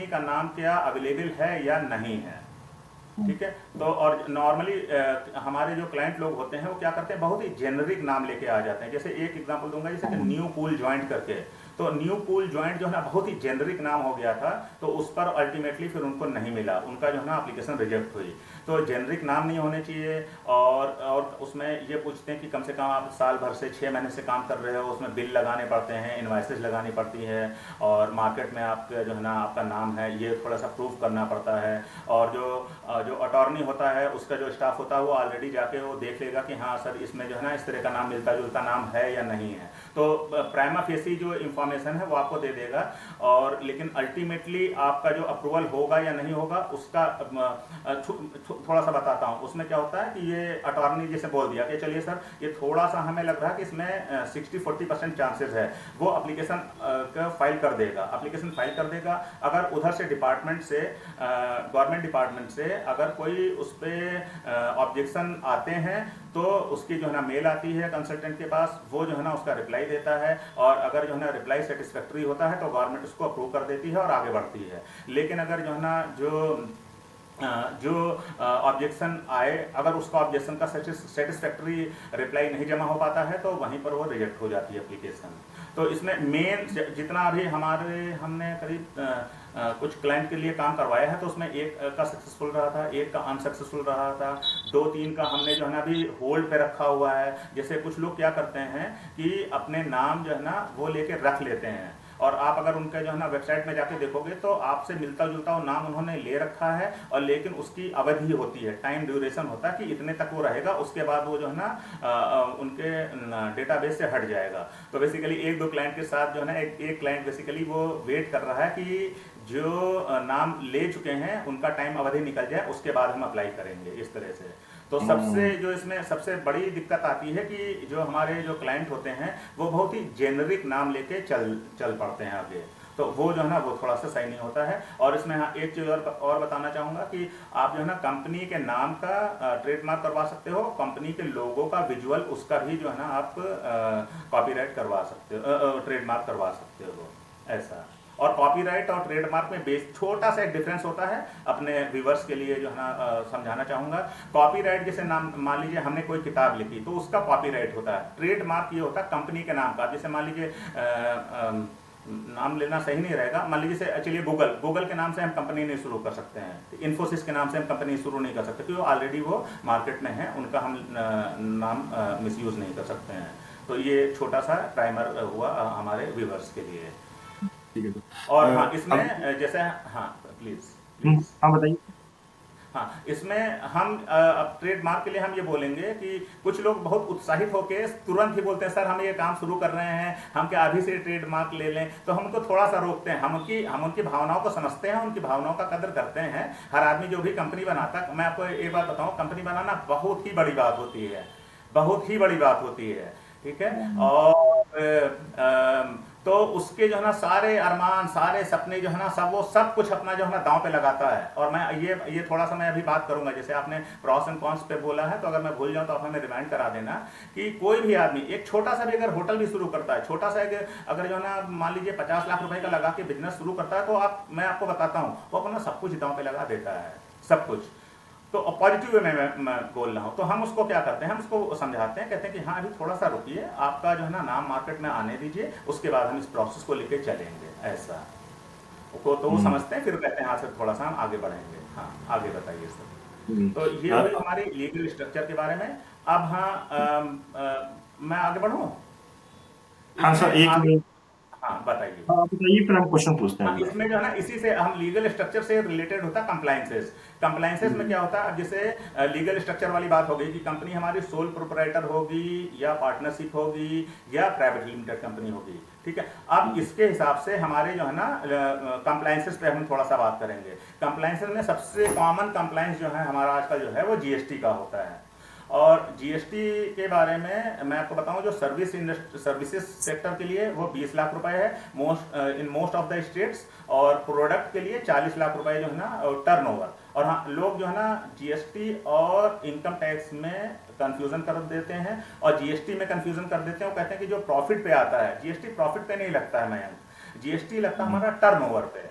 का नाम क्या अवेलेबल है या नहीं है, ठीक है। तो और नॉर्मली हमारे जो क्लाइंट लोग होते हैं वो क्या करते हैं, बहुत ही जेनरिक नाम लेके आ जाते हैं। जैसे एक एग्जांपल दूंगा, जैसे कि न्यू पूल ज्वाइंट करके, तो न्यू पूल ज्वाइंट जो है ना बहुत ही जेनरिक नाम हो गया था, तो उस पर अल्टीमेटली फिर उनको नहीं मिला, उनका जो है ना एप्लीकेशन रिजेक्ट हुई। तो जेनरिक नाम नहीं होने चाहिए। और उसमें ये पूछते हैं कि कम से कम आप साल भर से 6 महीने से काम कर रहे हो, उसमें बिल लगाने पड़ते हैं, इन्वाइसेस लगानी पड़ती है, और मार्केट में आपका जो है ना आपका नाम है ये थोड़ा सा प्रूव करना पड़ता है। और जो अटॉर्नी होता है उसका जो स्टाफ होता है वो ऑलरेडी जाके वो देख लेगा कि हाँ सर इसमें जो है ना इस तरह का नाम मिलता जुलता नाम है या नहीं है, तो प्राइमा फेसी जो इंफॉर्मेशन है वो आपको दे देगा। और लेकिन अल्टीमेटली आपका जो अप्रूवल होगा या नहीं होगा उसका थोड़ा सा बताता हूँ। उसमें क्या होता है कि ये अटॉर्नी जैसे बोल दिया कि चलिए सर ये थोड़ा सा हमें लग रहा है कि इसमें 60-40% चांसेस है, वो एप्लीकेशन का फाइल कर देगा, एप्लीकेशन फाइल कर देगा। अगर उधर से डिपार्टमेंट से गवर्नमेंट डिपार्टमेंट से अगर कोई उस पर ऑब्जेक्शन आते हैं तो उसकी जो है ना मेल आती है कंसल्टेंट के पास, वो जो है ना उसका रिप्लाई देता है, और अगर जो है ना रिप्लाई सेटिस्फैक्ट्री होता है तो गवर्नमेंट उसको अप्रूव कर देती है और आगे बढ़ती है। लेकिन अगर जो है ना जो ऑब्जेक्शन आए, अगर उसका ऑब्जेक्शन का सेटिस्फैक्ट्री रिप्लाई नहीं जमा हो पाता है तो वहीं पर वो रिजेक्ट हो जाती है एप्लीकेशन। तो इसमें मेन जितना अभी हमने करीब कुछ क्लाइंट के लिए काम करवाया है तो उसमें एक का सक्सेसफुल रहा था, एक का अनसक्सेसफुल रहा था, 2-3 का हमने जो है ना अभी होल्ड पे रखा हुआ है। जैसे कुछ लोग क्या करते हैं कि अपने नाम जो है ना वो लेके रख लेते हैं, और आप अगर उनके जो है ना वेबसाइट में जाके देखोगे तो आपसे मिलता जुलता वो नाम उन्होंने ले रखा है, और लेकिन उसकी अवधि होती है, टाइम ड्यूरेशन होता है कि इतने तक वो रहेगा, उसके बाद वो जो है ना उनके डेटाबेस से हट जाएगा। तो बेसिकली 1-2 क्लाइंट के साथ जो है ना एक क्लाइंट बेसिकली वो वेट कर रहा है कि जो नाम ले चुके हैं उनका टाइम अवधि निकल जाए, उसके बाद हम अप्लाई करेंगे इस तरह से। तो सबसे जो इसमें सबसे बड़ी दिक्कत आती है कि जो हमारे जो क्लाइंट होते हैं वो बहुत ही जेनरिक नाम लेके चल पड़ते हैं आगे, तो वो जो है ना वो थोड़ा सा सही नहीं होता है। और इसमें हाँ एक चीज़ और बताना चाहूँगा कि आप जो है ना कंपनी के नाम का ट्रेडमार्क करवा सकते हो, कंपनी के लोगो का विजुअल उसका भी जो है ना आप कॉपीराइट करवा सकते हो, ट्रेडमार्क करवा सकते हो ऐसा। और कॉपीराइट और ट्रेडमार्क में बेस छोटा सा एक डिफरेंस होता है, अपने व्यूवर्स के लिए जो है ना समझाना चाहूँगा। कॉपीराइट जैसे नाम मान लीजिए हमने कोई किताब लिखी तो उसका कॉपीराइट होता है, ट्रेडमार्क ये होता है कंपनी के नाम का। जैसे मान लीजिए नाम लेना सही नहीं रहेगा, मान लीजिए चलिए गूगल के नाम से हम कंपनी नहीं शुरू कर सकते हैं, इन्फोसिस के नाम से हम कंपनी शुरू नहीं कर सकते क्योंकि ऑलरेडी वो मार्केट में है, उनका हम नाम मिसयूज नहीं कर सकते हैं। तो ये छोटा सा प्राइमर हुआ हमारे व्यूवर्स के लिए। ठीक है। और हाँ इसमें जैसे हाँ प्लीज हाँ बताइए। हाँ इसमें हम अब ट्रेडमार्क के लिए हम ये बोलेंगे कि कुछ लोग बहुत उत्साहित होकर तुरंत ही बोलते हैं सर हम ये काम शुरू कर रहे हैं, हम क्या अभी से ट्रेडमार्क ले लें, तो हम उनको थोड़ा सा रोकते हैं। हम उनकी भावनाओं को समझते हैं, उनकी भावनाओं का कदर करते हैं। हर आदमी जो भी कंपनी बनाता है, मैं आपको एक बात बताऊँ, कंपनी बनाना बहुत ही बड़ी बात होती है, बहुत ही बड़ी बात होती है, ठीक है। और तो उसके जो है ना सारे अरमान सारे सपने जो है ना सब कुछ अपना जो है ना दांव पे लगाता है। और मैं ये थोड़ा सा मैं अभी बात करूंगा, जैसे आपने प्रॉस एंड कॉन्स पे बोला है, तो अगर मैं भूल जाऊं तो आप हमें रिमाइंड करा देना कि कोई भी आदमी एक छोटा सा भी अगर होटल भी शुरू करता है, छोटा सा अगर जो है ना मान लीजिए 50 लाख रुपए का लगा के बिजनेस शुरू करता है, तो मैं आपको बताता हूँ वो अपना सब कुछ दांव पे लगा देता है, सब कुछ। तो पॉजिटिव वे में मैं बोल रहा हूँ। तो हम उसको क्या करते हैं, हम उसको समझाते हैं, कहते हैं कि हाँ अभी थोड़ा सा रुकिए, आपका जो है ना नाम मार्केट में आने दीजिए, उसके बाद हम इस प्रोसेस को लेके चलेंगे ऐसा। तो वो समझते हैं, फिर कहते हैं हाँ सर थोड़ा सा हम आगे बढ़ेंगे। हाँ आगे बताइए सर। तो ये हुई हमारी लीगल स्ट्रक्चर के बारे में। अब हाँ मैं आगे बढ़ूँ? हाँ सर एक हाँ बताइए। हाँ बताइए, फिर हम क्वेश्चन पूछते हैं। इसमें जो है ना इसी से हम लीगल स्ट्रक्चर से रिलेटेड होता है कंप्लायंसेस में क्या होता है, अब जैसे लीगल स्ट्रक्चर वाली बात हो गई कि कंपनी हमारी सोल प्रोप्राइटर होगी या पार्टनरशिप होगी या प्राइवेट लिमिटेड कंपनी होगी, ठीक है। अब इसके हिसाब से हमारे जो है ना कंप्लायंसेस पे हम थोड़ा सा बात करेंगे। कंप्लायंसेस में सबसे कॉमन कंप्लायंस जो है हमारा आज का जो है वो जीएसटी का होता है। और जीएसटी के बारे में मैं आपको बताऊं, जो सर्विसेज सेक्टर के लिए वो 20 लाख रुपए है in most of the states, और प्रोडक्ट के लिए 40 लाख रुपए जो है ना टर्नओवर। और हाँ लोग जो है ना जीएसटी और इनकम टैक्स में कंफ्यूजन कर देते हैं, और जीएसटी में कंफ्यूजन कर देते हैं। वो कहते हैं कि जो प्रॉफिट पे आता है, जीएसटी प्रॉफिट पे नहीं लगता है मैम, जीएसटी लगता है हमारा टर्नओवर पे,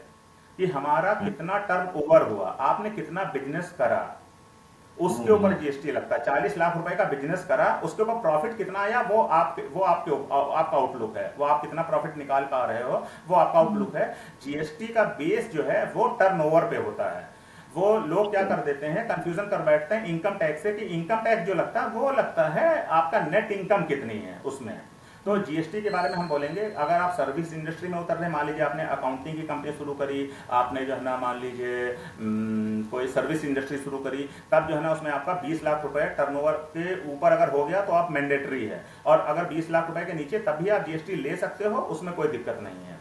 कि हमारा कितना टर्नओवर हुआ, आपने कितना बिजनेस करा, उसके ऊपर जीएसटी लगता है। 40 लाख रुपए का बिजनेस करा, उसके ऊपर प्रॉफिट कितना आया वो आपका आउटलुक है, वो आप कितना प्रॉफिट निकाल पा रहे हो वो आपका आउटलुक है। जीएसटी का बेस जो है वो टर्नओवर पे होता है, वो लोग क्या कर देते हैं, कंफ्यूजन कर बैठते हैं इनकम टैक्स से, कि इनकम टैक्स जो लगता है वो लगता है आपका नेट इनकम कितनी है उसमें। तो जीएसटी के बारे में हम बोलेंगे, अगर आप सर्विस इंडस्ट्री में उतर रहे हैं, मान लीजिए आपने अकाउंटिंग की कंपनी शुरू करी, आपने जो है ना मान लीजिए कोई सर्विस इंडस्ट्री शुरू करी, तब जो है ना उसमें आपका 20 लाख रुपए टर्नओवर के ऊपर अगर हो गया तो आप मैंडेटरी है, और अगर 20 लाख रुपए के नीचे तब भी आप जीएसटी ले सकते हो, उसमें कोई दिक्कत नहीं है।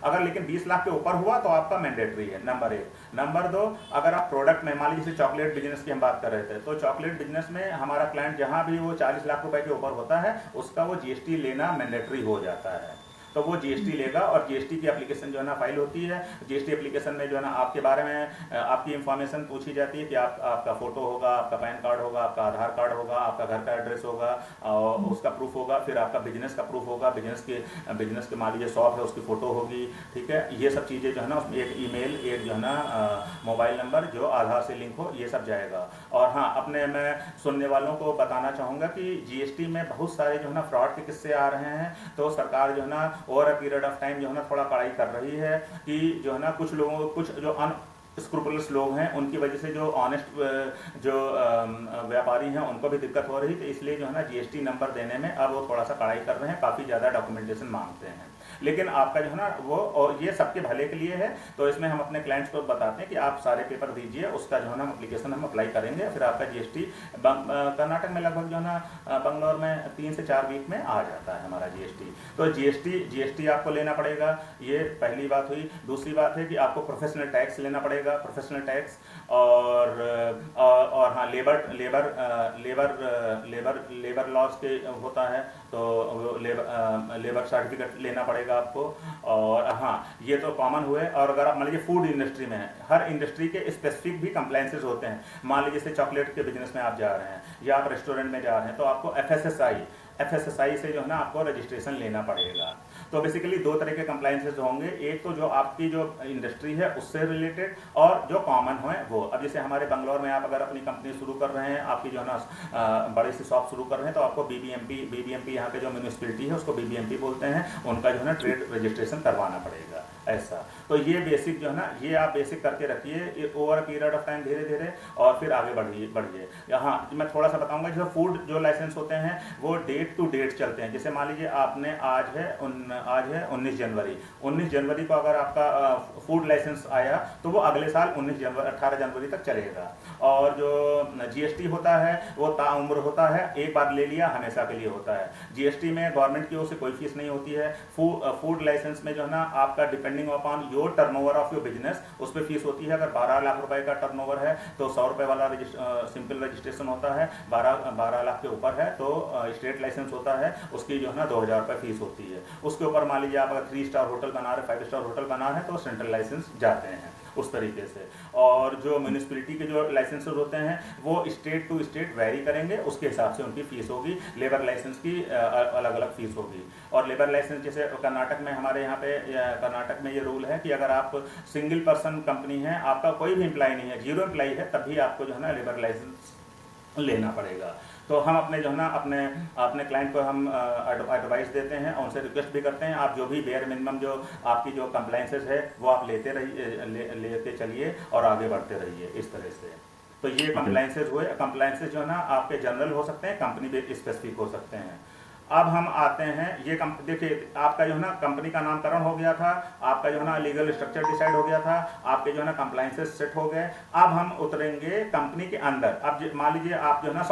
अगर लेकिन 20 लाख के ऊपर हुआ तो आपका मैंडेटरी है, नंबर 1। नंबर 2, अगर आप प्रोडक्ट में, मान लीजिए जैसे चॉकलेट बिजनेस की हम बात कर रहे थे, तो चॉकलेट बिजनेस में हमारा क्लाइंट जहां भी वो 40 लाख रुपए के ऊपर होता है, उसका वो जीएसटी लेना मैंडेटरी हो जाता है। तो वो जीएसटी लेगा, और जीएसटी की एप्लीकेशन जो है ना फाइल होती है। जीएसटी एप्लीकेशन में जो है ना आपके बारे में आपकी इंफॉर्मेशन पूछी जाती है कि आपका फोटो होगा, आपका पैन कार्ड होगा, आपका आधार कार्ड होगा, आपका घर का एड्रेस होगा, और उसका प्रूफ होगा, फिर आपका बिजनेस का प्रूफ होगा, बिजनेस के मान लीजिए शॉप है उसकी फोटो होगी, ठीक है। ये सब चीज़ें जो है ना उसमें एक ईमेल, एक जो है ना मोबाइल नंबर जो आधार से लिंक हो, ये सब जाएगा। और हाँ, अपने मैं सुनने वालों को बताना चाहूँगा कि जीएसटी में बहुत सारे जो है ना फ्रॉड के किस्से आ रहे हैं, तो सरकार जो है ना over a period of time जो है ना थोड़ा कड़ाई कर रही है कि जो है ना कुछ लोगों को, कुछ जो स्क्रूपलस लोग हैं, उनकी वजह से जो ऑनेस्ट जो व्यापारी हैं उनको भी दिक्कत हो रही, तो इसलिए जो है ना जीएसटी नंबर देने में अब वो थोड़ा सा कड़ाई कर रहे हैं, काफ़ी ज़्यादा डॉक्यूमेंटेशन मांगते हैं। लेकिन आपका जो है ना वो, और ये सबके भले के लिए है, तो इसमें हम अपने क्लाइंट्स को बताते हैं कि आप सारे पेपर दीजिए, उसका जो है ना एप्लीकेशन हम अप्लाई करेंगे, फिर आपका जीएसटी कर्नाटक में लगभग जो है ना बंगलौर में 3 से 4 वीक में आ जाता है हमारा जीएसटी। तो जीएसटी आपको लेना पड़ेगा, ये पहली बात हुई। दूसरी बात है कि आपको प्रोफेशनल टैक्स लेना पड़ेगा, प्रोफेशनल टैक्स, और हाँ, लेबर लॉज के होता है, तो लेबर सर्टिफिकेट लेना पड़ेगा आपको। और हाँ, ये तो कॉमन हुए। और अगर आप मान लीजिए फूड इंडस्ट्री में हैं, हर इंडस्ट्री के स्पेसिफिक भी कंप्लायंसेस होते हैं। मान लीजिए जैसे चॉकलेट के बिजनेस में आप जा रहे हैं, या आप रेस्टोरेंट में जा रहे हैं, तो आपको एफएसएसआई से जो है ना आपको रजिस्ट्रेशन लेना पड़ेगा। तो बेसिकली 2 तरह के कंप्लायंसेस होंगे, एक तो जो आपकी जो इंडस्ट्री है उससे रिलेटेड, और जो कॉमन है वो। अब जैसे हमारे बंगलौर में आप अगर अपनी कंपनी शुरू कर रहे हैं, आपकी जो है ना बड़ी सी शॉप शुरू कर रहे हैं, तो आपको बीबीएमपी यहाँ पे जो म्यूनिसिपैलिटी है उसको बीबीएमपी बोलते हैं, उनका जो है ना ट्रेड रजिस्ट्रेशन करवाना पड़ेगा ऐसा। तो ये बेसिक जो है ना, ये आप बेसिक करके रखिए ओवर पीरियड ऑफ टाइम, धीरे धीरे, और फिर आगे बढ़िए। यहाँ मैं थोड़ा सा बताऊंगा, जैसे फूड जो लाइसेंस होते हैं वो डेट टू डेट चलते हैं। जैसे मान लीजिए आपने आज है 19 जनवरी, 19 जनवरी को अगर आपका फूड लाइसेंस आया, तो वो अगले साल 18 जनवरी तक चलेगा। और जो जीएसटी होता है वो ताउम्र होता है, एक बार ले लिया हमेशा के लिए होता है। जीएसटी में गवर्नमेंट की ओर से कोई फीस नहीं होती है। फूड लाइसेंस में जो है ना आपका depending upon your turnover of your business, उस पर फीस होती है। अगर 12 लाख रुपए का टर्नओवर है तो 100 रुपए वाला सिंपल रजिस्ट्रेशन होता है। 12 लाख के ऊपर है तो स्टेट लाइसेंस होता है, उसकी जो है ना 2000 रुपए फीस होती है। उसके ऊपर मान लीजिए आप अगर 3 स्टार होटल बना रहे, 5 स्टार होटल बना रहे, तो सेंट्रल लाइसेंस जाते हैं उस तरीके से। और जो म्यूनिसिपैलिटी के जो लाइसेंसेस होते हैं वो स्टेट टू स्टेट वेरी करेंगे, उसके हिसाब से उनकी फीस होगी। लेबर लाइसेंस की अलग अलग फीस होगी। और लेबर लाइसेंस जैसे कर्नाटक में, हमारे यहाँ पे कर्नाटक में ये रूल है कि अगर आप सिंगल पर्सन कंपनी है, आपका कोई भी एम्प्लॉय नहीं है, 0 एम्प्लॉय है, तब भी आपको जो है ना लेबर लाइसेंस लेना पड़ेगा। तो हम अपने जो है ना अपने क्लाइंट को हम एडवाइस देते हैं और उनसे रिक्वेस्ट भी करते हैं, आप जो भी बेयर मिनिमम जो आपकी जो कंप्लायंसेस है वो आप लेते रहिए, लेते चलिए और आगे बढ़ते रहिए इस तरह से। तो ये कंप्लायंसेस हुए। कंप्लायंसेस जो है ना आपके जनरल हो सकते हैं, कंपनी पे स्पेसिफिक हो सकते हैं। अब हम आते हैं, ये देखिए आपका जो है ना कंपनी का नामकरण हो गया था, आपका जो है ना लीगल स्ट्रक्चर डिसाइड हो गया था, आपके जो है ना कंप्लायंसेस सेट हो गए। अब हम उतरेंगे कंपनी के अंदर। अब मान लीजिए आप जो है ना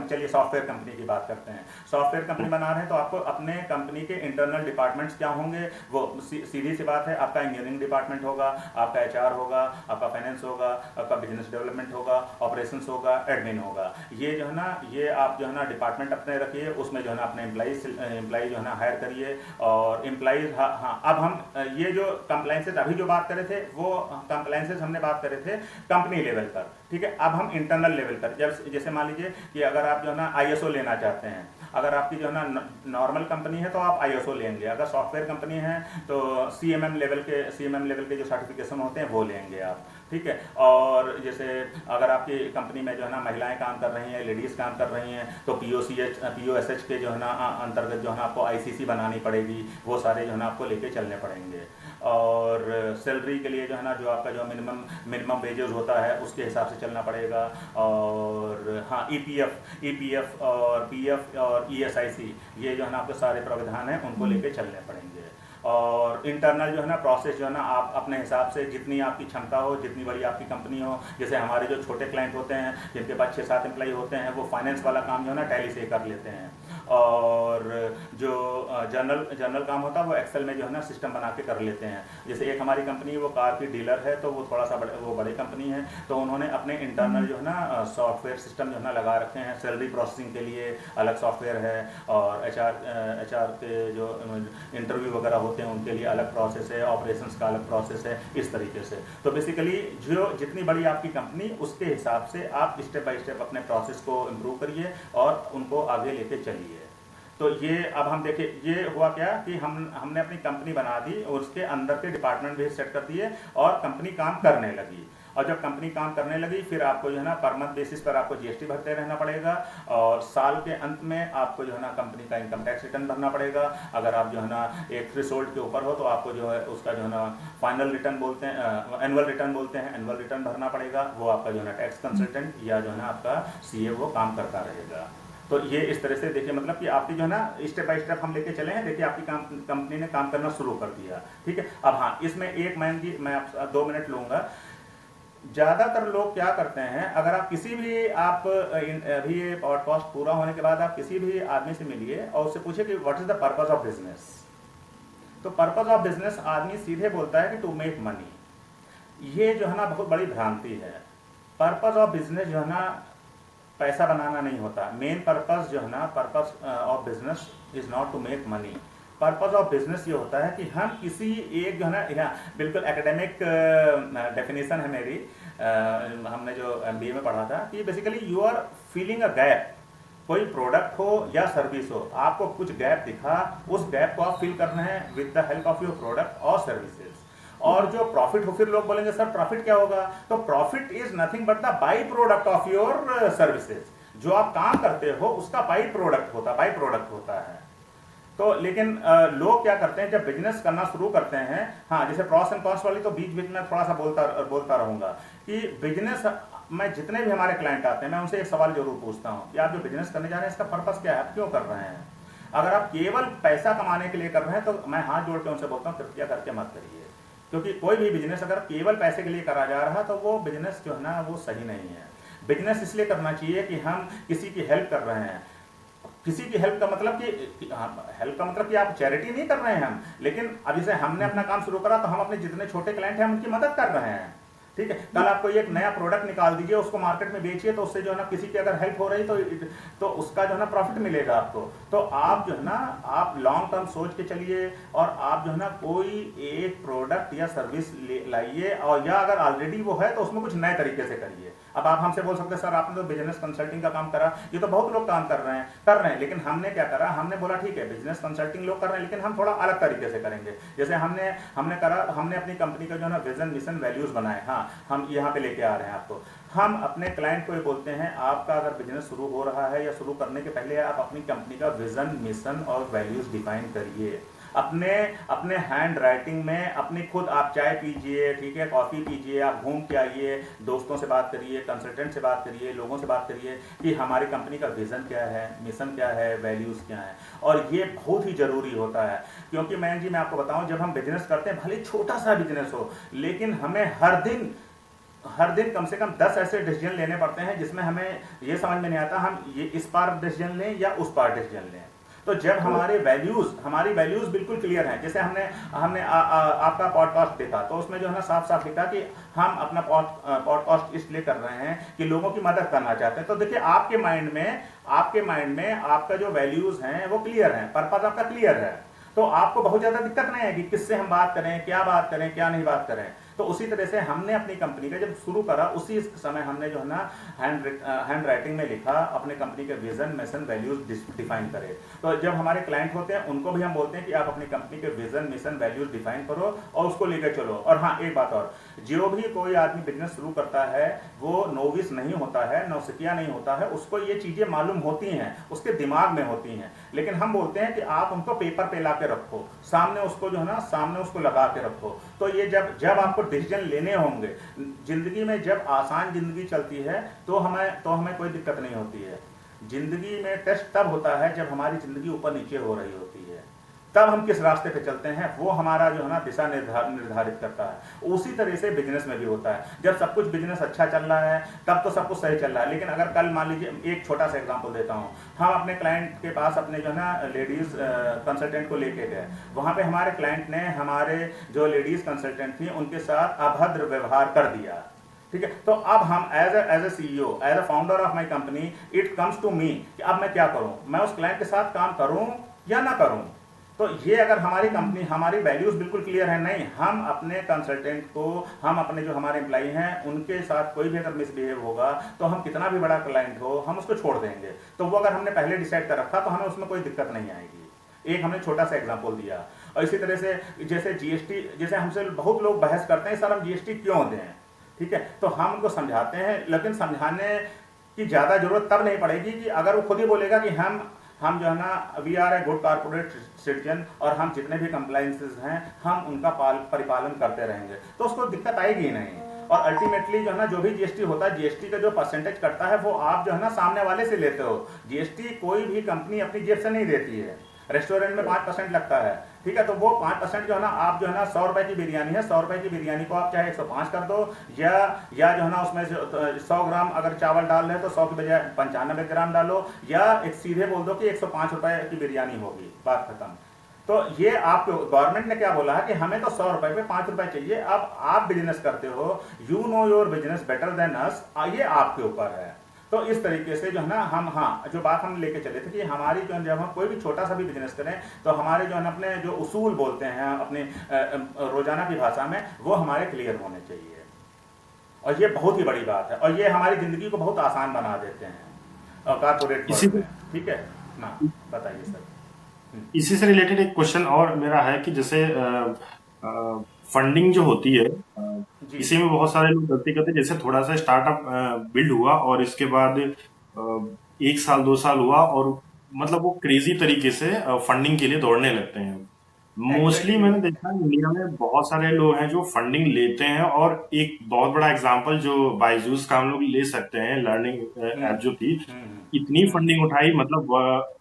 चलिए सॉफ्टवेयर कंपनी की बात करते हैं। सॉफ्टवेयर कंपनी बना रहे हैं तो आपको अपने कंपनी के इंटरनल डिपार्टमेंट्स क्या होंगे, वो सीधी सी बात है, आपका इंजीनियरिंग डिपार्टमेंट होगा, आपका HR होगा, आपका फाइनेंस होगा, आपका बिजनेस डेवलपमेंट होगा, ऑपरेशंस होगा, एडमिन होगा। ये जो है ना, ये आप जो है ना डिपार्टमेंट अपने रखिए, उसमें जो है ना अपने एम्प्लॉई जो है ना हायर करिए। और एम्प्लॉइज, हाँ, अब हम ये जो कंप्लायंसेस अभी जो बात कर रहे थे, वो कंप्लायंसेस हमने बात कर रहे थे कंपनी लेवल पर, ठीक है। अब हम इंटरनल लेवल पर, जैसे मान लीजिए कि अगर आप जो है ना ISO लेना चाहते हैं, अगर आपकी जो है ना नॉर्मल कंपनी है तो आप ISO लेंगे, अगर सॉफ्टवेयर कंपनी है तो CMM लेवल के जो सर्टिफिकेशन होते हैं वो लेंगे आप। ठीक है। और जैसे अगर आपकी कंपनी में जो है ना महिलाएं काम कर रही हैं, लेडीज़ काम कर रही हैं, तो POSH के जो है ना अंतर्गत जो है ना आपको ICC बनानी पड़ेगी, वो सारे जो है ना आपको लेके चलने पड़ेंगे। और सैलरी के लिए जो है ना जो आपका जो मिनिमम वेजेस होता है उसके हिसाब से चलना पड़ेगा। और हाँ, EPF और PF और ESIC, ये जो है ना आपके सारे प्रावधान हैं उनको लेके चलने पड़ेंगे। और इंटरनल जो है ना प्रोसेस जो है ना आप अपने हिसाब से जितनी आपकी क्षमता हो, जितनी बड़ी आपकी कंपनी हो, जैसे हमारे जो छोटे क्लाइंट होते हैं जिनके पास 6-7 एम्प्लॉई होते हैं, वो फाइनेंस वाला काम जो है ना टैली से कर लेते हैं। और जो जनरल काम होता है वो एक्सेल में जो है ना सिस्टम बना के कर लेते हैं। जैसे एक हमारी कंपनी वो कार की डीलर है, तो वो थोड़ा सा बड़ी कंपनी है, तो उन्होंने अपने इंटरनल जो है ना सॉफ्टवेयर सिस्टम जो है ना लगा रखे हैं। सैलरी प्रोसेसिंग के लिए अलग सॉफ्टवेयर है, और HR के जो इंटरव्यू वगैरह होते हैं उनके लिए अलग प्रोसेस है, ऑपरेशंस का अलग प्रोसेस है, इस तरीके से। तो बेसिकली जो जितनी बड़ी आपकी कंपनी, उसके हिसाब से आप स्टेप बाय स्टेप अपने प्रोसेस को इम्प्रूव करिए और उनको आगे लेके चलिए। तो ये अब हम देखें, ये हुआ क्या कि हमने अपनी कंपनी बना दी और उसके अंदर के डिपार्टमेंट भी सेट कर दिए और कंपनी काम करने लगी। और जब कंपनी काम करने लगी, फिर आपको जो है ना पर मंथ बेसिस पर आपको GST भरते रहना पड़ेगा, और साल के अंत में आपको जो है ना कंपनी का इनकम टैक्स रिटर्न भरना पड़ेगा। अगर आप जो है ना एक थ्रेशोल्ड के ऊपर हो तो आपको जो है उसका जो है ना फाइनल रिटर्न बोलते हैं, एनुअल रिटर्न बोलते हैं, एनुअल रिटर्न भरना पड़ेगा। वो आपका जो है ना टैक्स कंसल्टेंट या जो है ना आपका CA वो काम करता रहेगा। तो ये इस तरह से देखिए, मतलब कि आपकी जो है ना स्टेप बाय स्टेप हम लेके चले हैं। देखिए आपकी कंपनी ने काम करना शुरू कर दिया, ठीक है। अब हाँ, इसमें एक मैं आप 2 मिनट लूंगा। ज़्यादातर लोग क्या करते हैं, अगर आप किसी भी अभी ये पॉडकास्ट पूरा होने के बाद आप किसी भी आदमी से मिलिए और उससे पूछिए कि what is the purpose of business, तो पर्पस ऑफ बिजनेस आदमी सीधे बोलता है कि टू मेक मनी। ये जो है ना बहुत बड़ी भ्रांति है। पर्पस ऑफ बिजनेस जो है ना पैसा बनाना नहीं होता। मेन पर्पस जो है ना, purpose of business is not to make money. Purpose of business ये होता है कि हम किसी एक जो है ना, यहाँ बिल्कुल एकेडमिक डेफिनेशन है मेरी, हमने जो MBA में पढ़ा था कि basically you are feeling a gap. कोई प्रोडक्ट हो या सर्विस हो, आपको कुछ गैप दिखा, उस गैप को आप फिल करना है with the help of your product और सर्विसेज। और जो प्रॉफिट हो, फिर लोग बोलेंगे सर प्रॉफिट क्या होगा, तो profit is nothing but the by product of your services. जो आप काम करते हो उसका बाई प्रोडक्ट होता है। तो लेकिन लोग क्या करते हैं, जब बिजनेस करना शुरू करते हैं, हाँ जैसे प्रॉस एंड कॉन्स वाली तो बीच बीच में थोड़ा सा बोलता रहूंगा कि बिजनेस में जितने भी हमारे क्लाइंट आते हैं, मैं उनसे एक सवाल जरूर पूछता हूँ कि आप जो बिजनेस करने जा रहे हैं इसका पर्पस क्या है, आप क्यों कर रहे हैं। अगर आप केवल पैसा कमाने के लिए कर रहे हैं तो मैं हाथ जोड़ के उनसे बोलता हूँ कृपया करके मत करिए। क्योंकि कोई भी बिजनेस अगर केवल पैसे के लिए करा जा रहा है तो वो बिजनेस जो है ना वो सही नहीं है। बिजनेस इसलिए करना चाहिए कि हम किसी की हेल्प कर रहे हैं। किसी की हेल्प का मतलब कि आप चैरिटी नहीं कर रहे हैं हम, लेकिन अब जैसे हमने अपना काम शुरू करा तो हम अपने जितने छोटे क्लाइंट हैं उनकी मदद कर रहे हैं, ठीक है। कल आप कोई एक नया प्रोडक्ट निकाल दीजिए, उसको मार्केट में बेचिए, तो उससे जो है ना किसी की अगर हेल्प हो रही तो उसका जो है ना प्रॉफिट मिलेगा आपको। तो आप जो है ना आप लॉन्ग टर्म सोच के चलिए, और आप जो है ना कोई एक प्रोडक्ट या सर्विस लाइए, और या अगर ऑलरेडी वो है तो उसमें कुछ नए तरीके से करिए। अब आप हमसे बोल सकते हैं सर आपने तो बिजनेस कंसल्टिंग का काम करा, ये तो बहुत लोग काम कर रहे हैं, लेकिन हमने क्या करा, हमने बोला ठीक है बिजनेस कंसल्टिंग लोग कर रहे हैं लेकिन हम थोड़ा अलग तरीके से करेंगे। जैसे हमने अपनी कंपनी का जो है ना विजन मिशन वैल्यूज बनाए। हाँ, हम यहाँ पे लेके आ रहे हैं आपको। हम अपने क्लाइंट को ये बोलते हैं, आपका अगर बिजनेस शुरू हो रहा है या शुरू करने के पहले आप अपनी कंपनी का विजन मिशन और वैल्यूज डिफाइन करिए। अपने हैंड राइटिंग में अपनी खुद आप चाय पीजिए, ठीक है, कॉफ़ी पीजिए, आप घूम के आइए, दोस्तों से बात करिए, कंसल्टेंट से बात करिए, लोगों से बात करिए कि हमारी कंपनी का विजन क्या है, मिशन क्या है, वैल्यूज़ क्या है। और ये बहुत ही ज़रूरी होता है, क्योंकि मैं आपको बताऊं, जब हम बिजनेस करते हैं, भले छोटा सा बिजनेस हो, लेकिन हमें हर दिन कम से कम 10 ऐसे डिसीजन लेने पड़ते हैं जिसमें हमें ये समझ में नहीं आता हम ये इस पार डिसीजन लें या उस पार डिसीजन लें। तो जब हमारी वैल्यूज बिल्कुल क्लियर हैं, जैसे हमने आपका पॉडकास्ट देखा तो उसमें जो है ना साफ साफ लिखा कि हम अपना पॉडकास्ट इसलिए कर रहे हैं कि लोगों की मदद करना चाहते हैं। तो देखिए आपके माइंड में आपका जो वैल्यूज हैं वो क्लियर हैं, पर्पस आपका क्लियर है, तो आपको बहुत ज्यादा दिक्कत नहीं है कि किससे हम बात करें, क्या बात करें, क्या नहीं बात करें। तो उसी तरह से हमने अपनी कंपनी का जब शुरू करा उसी समय हमने जो है ना हैंड राइटिंग में लिखा, अपने कंपनी के विजन मिशन वैल्यूज डिफाइन करे। तो जब हमारे क्लाइंट होते हैं उनको भी हम बोलते हैं कि आप अपनी कंपनी के विजन मिशन वैल्यूज डिफाइन करो और उसको लेकर चलो। और हाँ, एक बात और, जो भी कोई आदमी बिजनेस शुरू करता है वो नोविस नहीं होता है, नौसिखिया नहीं होता है, उसको ये चीजें मालूम होती हैं, उसके दिमाग में होती हैं, लेकिन हम बोलते हैं कि आप उनको पेपर पे ला के रखो, सामने उसको जो है ना सामने उसको लगा के रखो। तो ये जब आपको डिसीजन लेने होंगे जिंदगी में, जब आसान जिंदगी चलती है तो हमें कोई दिक्कत नहीं होती है। जिंदगी में टेस्ट तब होता है जब हमारी जिंदगी ऊपर नीचे हो रही होती है, तब हम किस रास्ते पे चलते हैं वो हमारा जो है ना दिशा निर्धारित करता है। उसी तरह से बिजनेस में भी होता है, जब सब कुछ बिजनेस अच्छा चल रहा है तब तो सब कुछ सही चल रहा है, लेकिन अगर कल मान लीजिए, एक छोटा सा एग्जांपल देता हूँ, हम अपने क्लाइंट के पास अपने जो है ना लेडीज कंसल्टेंट को लेके गए, वहां पे हमारे क्लाइंट ने हमारे जो लेडीज कंसल्टेंट थी उनके साथ अभद्र व्यवहार कर दिया, ठीक है। तो अब हम as a CEO, as a founder of my company, it comes to me कि अब मैं क्या करूं, मैं उस क्लाइंट के साथ काम करूं या ना करूं। तो ये अगर हमारी कंपनी, हमारी वैल्यूज बिल्कुल क्लियर है, नहीं हम अपने कंसल्टेंट को, हम अपने जो हमारे एम्प्लॉई हैं उनके साथ कोई भी अगर मिसबिहेव होगा तो हम कितना भी बड़ा क्लाइंट हो हम उसको छोड़ देंगे। तो वो अगर हमने पहले डिसाइड कर रखा तो हमें उसमें कोई दिक्कत नहीं आएगी। एक हमने छोटा सा एग्जांपल दिया। और इसी तरह से जैसे जीएसटी, जैसे हमसे बहुत लोग बहस करते हैं सर हम जीएसटी क्यों दें, ठीक है, तो हम उनको समझाते हैं, लेकिन समझाने की ज्यादा जरूरत तब नहीं पड़ेगी कि अगर वो खुद ही बोलेगा कि हम जो है ना we are a good corporate citizen और हम जितने भी कंप्लायंसेस हैं हम उनका परिपालन करते रहेंगे, तो उसको दिक्कत आएगी ही नहीं। और अल्टीमेटली जो है ना जो भी जीएसटी होता है, जीएसटी का जो परसेंटेज कटता है वो आप जो है ना सामने वाले से लेते हो। जीएसटी कोई भी कंपनी अपनी जेब से नहीं देती है। रेस्टोरेंट में 5% लगता है, ठीक है, तो वो 5% जो है ना, आप जो है ना 100 रुपए की बिरयानी है, 100 रुपए की बिरयानी को आप चाहे 105 कर दो, या जो है ना उसमें 100 ग्राम अगर चावल डाल रहे तो 100 की बजाय 95 ग्राम डालो, या एक सीधे बोल दो कि 105 रुपए की बिरयानी होगी, बात खत्म। तो ये आप गवर्नमेंट ने क्या बोला है कि हमें तो 100 रुपए पे 5 रुपए चाहिए। अब आप बिजनेस करते हो, you know your business better than us, ये आपके ऊपर है। तो इस तरीके से जो है ना हम, हाँ, जो बात हम लेके चले थे कि हमारी जो, जब हम कोई भी छोटा सा भी बिजनेस करें तो हमारे जो है ना अपने जो उसूल बोलते हैं अपने रोजाना की भाषा में, वो हमारे क्लियर होने चाहिए। और ये बहुत ही बड़ी बात है और ये हमारी जिंदगी को बहुत आसान बना देते हैं कॉर्पोरेट वर्ल्ड में, ठीक है ना। बताइए सर। इसी से रिलेटेड एक क्वेश्चन और मेरा है कि जैसे फंडिंग जो होती है, जी इसी में बहुत सारे लोग गलती करते हैं। जैसे थोड़ा सा स्टार्टअप बिल्ड हुआ और इसके बाद 1 साल 2 साल हुआ और मतलब वो क्रेजी तरीके से फंडिंग के लिए दौड़ने लगते हैं। Mostly exactly. मैंने देखा है इंडिया में बहुत सारे लोग हैं जो फंडिंग लेते हैं, और एक बहुत बड़ा एग्जांपल जो बायजूस का हम लोग ले सकते हैं, लर्निंग हम्म ऐप जो थी, हम्म इतनी हम्म फंडिंग उठाई, मतलब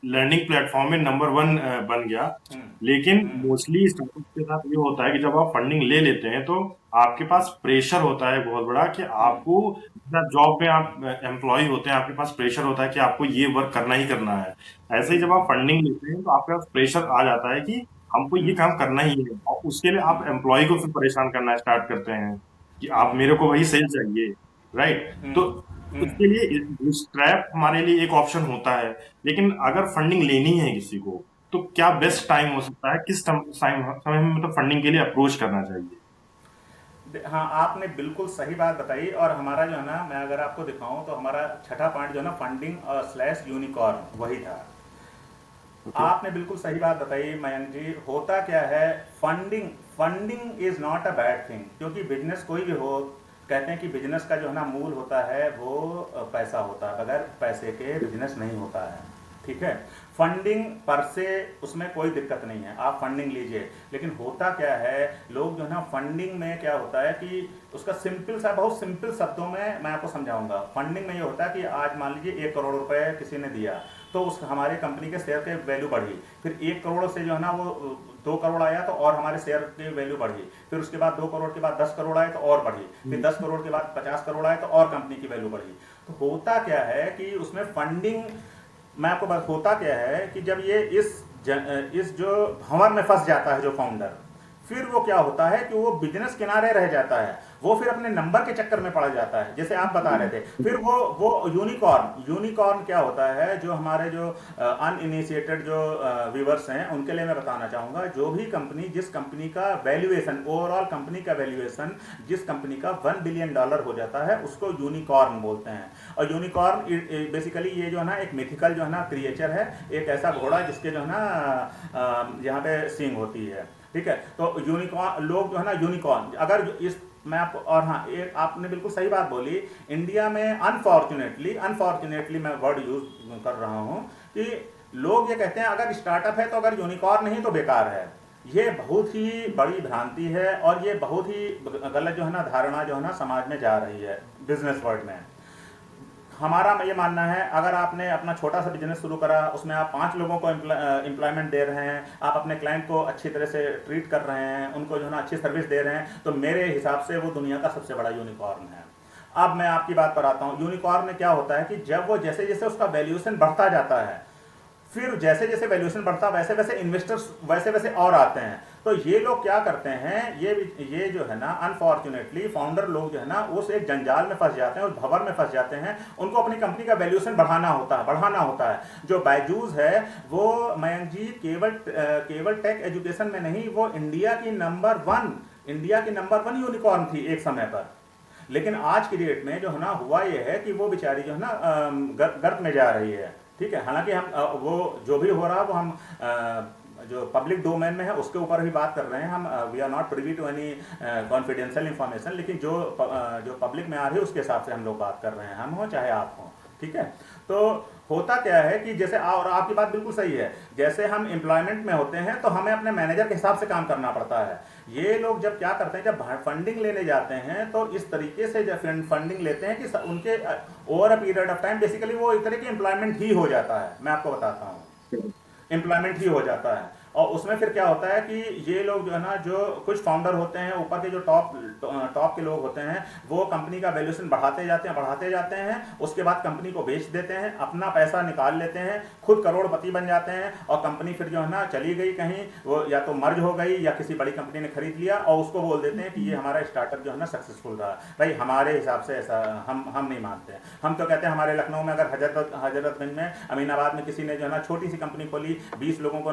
लर्निंग प्लेटफॉर्म में नंबर 1 बन गया। हम्म लेकिन हम्म मोस्टली स्टार्टअप के साथ ये होता है कि जब आप फंडिंग ले लेते हैं तो आपके पास प्रेशर होता है बहुत बड़ा कि हम्म आपको, जॉब में आप एम्प्लॉय होते हैं, आपके पास प्रेशर होता है कि आपको ये वर्क करना ही करना है। ऐसे ही जब आप फंडिंग लेते हैं तो आपके पास प्रेशर आ जाता है कि हमको ये हम्म काम करना ही है, और उसके लिए आप हम्म एम्प्लॉय को फिर परेशान करना स्टार्ट करते हैं कि आप, हम्म मेरे को वही सेल चाहिए, राइट। तो उसके हम्म लिए बूटस्ट्रैप हमारे लिए एक ऑप्शन होता है। लेकिन अगर फंडिंग लेनी है किसी को तो क्या बेस्ट टाइम हो सकता है, किस समय में मतलब फंडिंग के लिए अप्रोच करना चाहिए? हाँ, आपने बिल्कुल सही बात बताई। और हमारा जो है ना, मैं अगर आपको दिखाऊं तो हमारा छठा पॉइंट जो है ना फंडिंग स्लैश यूनिकॉर्न वही था। ओके। आपने बिल्कुल सही बात बताई मयंक जी। होता क्या है, funding funding is not a bad thing, क्योंकि बिजनेस कोई भी हो, कहते हैं कि बिजनेस का जो है ना मूल होता है वो पैसा होता है, बगैर पैसे के बिजनेस नहीं होता है, ठीक है। फंडिंग पर से उसमें कोई दिक्कत नहीं है, आप फंडिंग लीजिए। लेकिन होता क्या है, लोग जो है ना फंडिंग में क्या होता है कि उसका सिंपल सा, बहुत सिंपल शब्दों में मैं आपको समझाऊंगा। फंडिंग में ये होता है कि आज मान लीजिए 1 करोड़ रुपए किसी ने दिया, तो उस हमारी कंपनी के शेयर की वैल्यू बढ़ी, फिर 1 करोड़ से जो है ना वो 2 करोड़ आया तो और हमारे शेयर की वैल्यू बढ़ी, फिर उसके बाद 2 करोड़ के बाद 10 करोड़ आए तो और बढ़ी, फिर 10 करोड़ के बाद 50 करोड़ आए तो और कंपनी की वैल्यू बढ़ी। तो होता क्या है कि उसमें फंडिंग, मैं आपको बात, होता क्या है कि जब ये इस जो भंवर में फंस जाता है जो फाउंडर, फिर वो क्या होता है कि वो बिजनेस किनारे रह जाता है, वो फिर अपने नंबर के चक्कर में पड़ जाता है, जैसे आप बता रहे थे। फिर वो यूनिकॉर्न क्या होता है, जो हमारे जो अनइनिशिएटेड जो व्यूवर्स हैं उनके लिए मैं बताना चाहूंगा, जो भी कंपनी, जिस कंपनी का वैल्यूएशन, ओवरऑल कंपनी का वैल्यूएशन जिस कंपनी का $1 बिलियन हो जाता है, उसको यूनिकॉर्न बोलते हैं। और यूनिकॉर्न बेसिकली ये जो है ना एक मिथिकल जो है ना क्रिएचर है, एक ऐसा घोड़ा जिसके जो है ना यहाँ पे सींग होती है, ठीक है। तो यूनिकॉर्न लोग जो है ना यूनिकॉर्न, अगर इस मैं आपको, और हाँ एक आपने बिल्कुल सही बात बोली, इंडिया में अनफॉर्चुनेटली मैं वर्ड यूज कर रहा हूँ कि लोग ये कहते हैं अगर स्टार्टअप है तो अगर यूनिकॉर्न नहीं तो बेकार है। ये बहुत ही बड़ी भ्रांति है और ये बहुत ही गलत जो है ना धारणा जो है ना समाज में जा रही है बिजनेस वर्ल्ड में। हमारा ये मानना है, अगर आपने अपना छोटा सा बिजनेस शुरू करा, उसमें आप 5 लोगों को एम्प्लॉयमेंट दे रहे हैं, आप अपने क्लाइंट को अच्छी तरह से ट्रीट कर रहे हैं, उनको जो है ना अच्छी सर्विस दे रहे हैं, तो मेरे हिसाब से वो दुनिया का सबसे बड़ा यूनिकॉर्न है। अब मैं आपकी बात पर आता हूँ। यूनिकॉर्न में क्या होता है कि जब वो जैसे जैसे उसका वैल्यूएशन बढ़ता जाता है, फिर जैसे जैसे वैल्यूएशन बढ़ता वैसे वैसे इन्वेस्टर्स वैसे वैसे और आते हैं, तो ये लोग क्या करते हैं, ये जो है ना अनफॉर्चुनेटली फाउंडर लोग जो है ना उस एक जंजाल में फंस जाते हैं, उस भंवर में फंस जाते हैं। उनको अपनी कंपनी का वैल्यूएशन बढ़ाना होता है। जो बायजूस है वो, मयंक जी, केवल टेक एजुकेशन में नहीं, वो इंडिया की नंबर 1 यूनिकॉर्न थी एक समय पर। लेकिन आज की डेट में जो है ना हुआ ये है कि वो बेचारी जो है ना गर्त में जा रही है, ठीक है। हालांकि हम वो जो भी हो रहा वो हम जो पब्लिक डोमेन में है उसके ऊपर ही बात कर रहे हैं हम। We are not privy to any confidential information, लेकिन जो पब्लिक में आ रही है उसके हिसाब से हम लोग बात कर रहे हैं, हम हो चाहे आप हो, ठीक है। तो होता क्या है कि जैसे और आपकी बात बिल्कुल सही है, जैसे हम एम्प्लॉयमेंट में होते हैं तो हमें अपने मैनेजर के हिसाब से काम करना पड़ता है। ये लोग जब क्या करते हैं, जब फंडिंग लेने जाते हैं तो इस तरीके से जब फंडिंग लेते हैं कि उनके over a period of time basically वो एक तरह की एम्प्लॉयमेंट ही हो जाता है। मैं आपको बताता हूँ, एम्प्लॉयमेंट ही हो जाता है। और उसमें फिर क्या होता है कि ये लोग जो है ना, जो कुछ फाउंडर होते हैं, ऊपर के जो टॉप के लोग होते हैं, वो कंपनी का वैल्यूएशन बढ़ाते जाते हैं, उसके बाद कंपनी को बेच देते हैं, अपना पैसा निकाल लेते हैं, खुद करोड़पति बन जाते हैं, और कंपनी फिर जो है ना चली गई कहीं, वो या तो मर्ज हो गई या किसी बड़ी कंपनी ने खरीद लिया, और उसको बोल देते हैं कि ये हमारा स्टार्टअप जो है ना सक्सेसफुल रहा। भाई हमारे हिसाब से ऐसा हम नहीं मानते हैं। हम तो कहते हैं हमारे लखनऊ में अगर हजरतगंज में, अमीनाबाद में किसी ने जो है ना छोटी सी कंपनी खोली, 20 लोगों को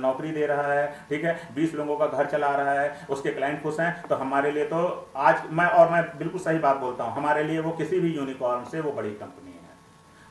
नौकरी दे रहा है, ठीक है, 20 लोगों का घर चला रहा है, उसके क्लाइंट खुश हैं, तो हमारे लिए तो आज मैं बिल्कुल सही बात बोलता हूं, हमारे लिए वो किसी भी यूनिकॉर्न से वो बड़ी कंपनी है।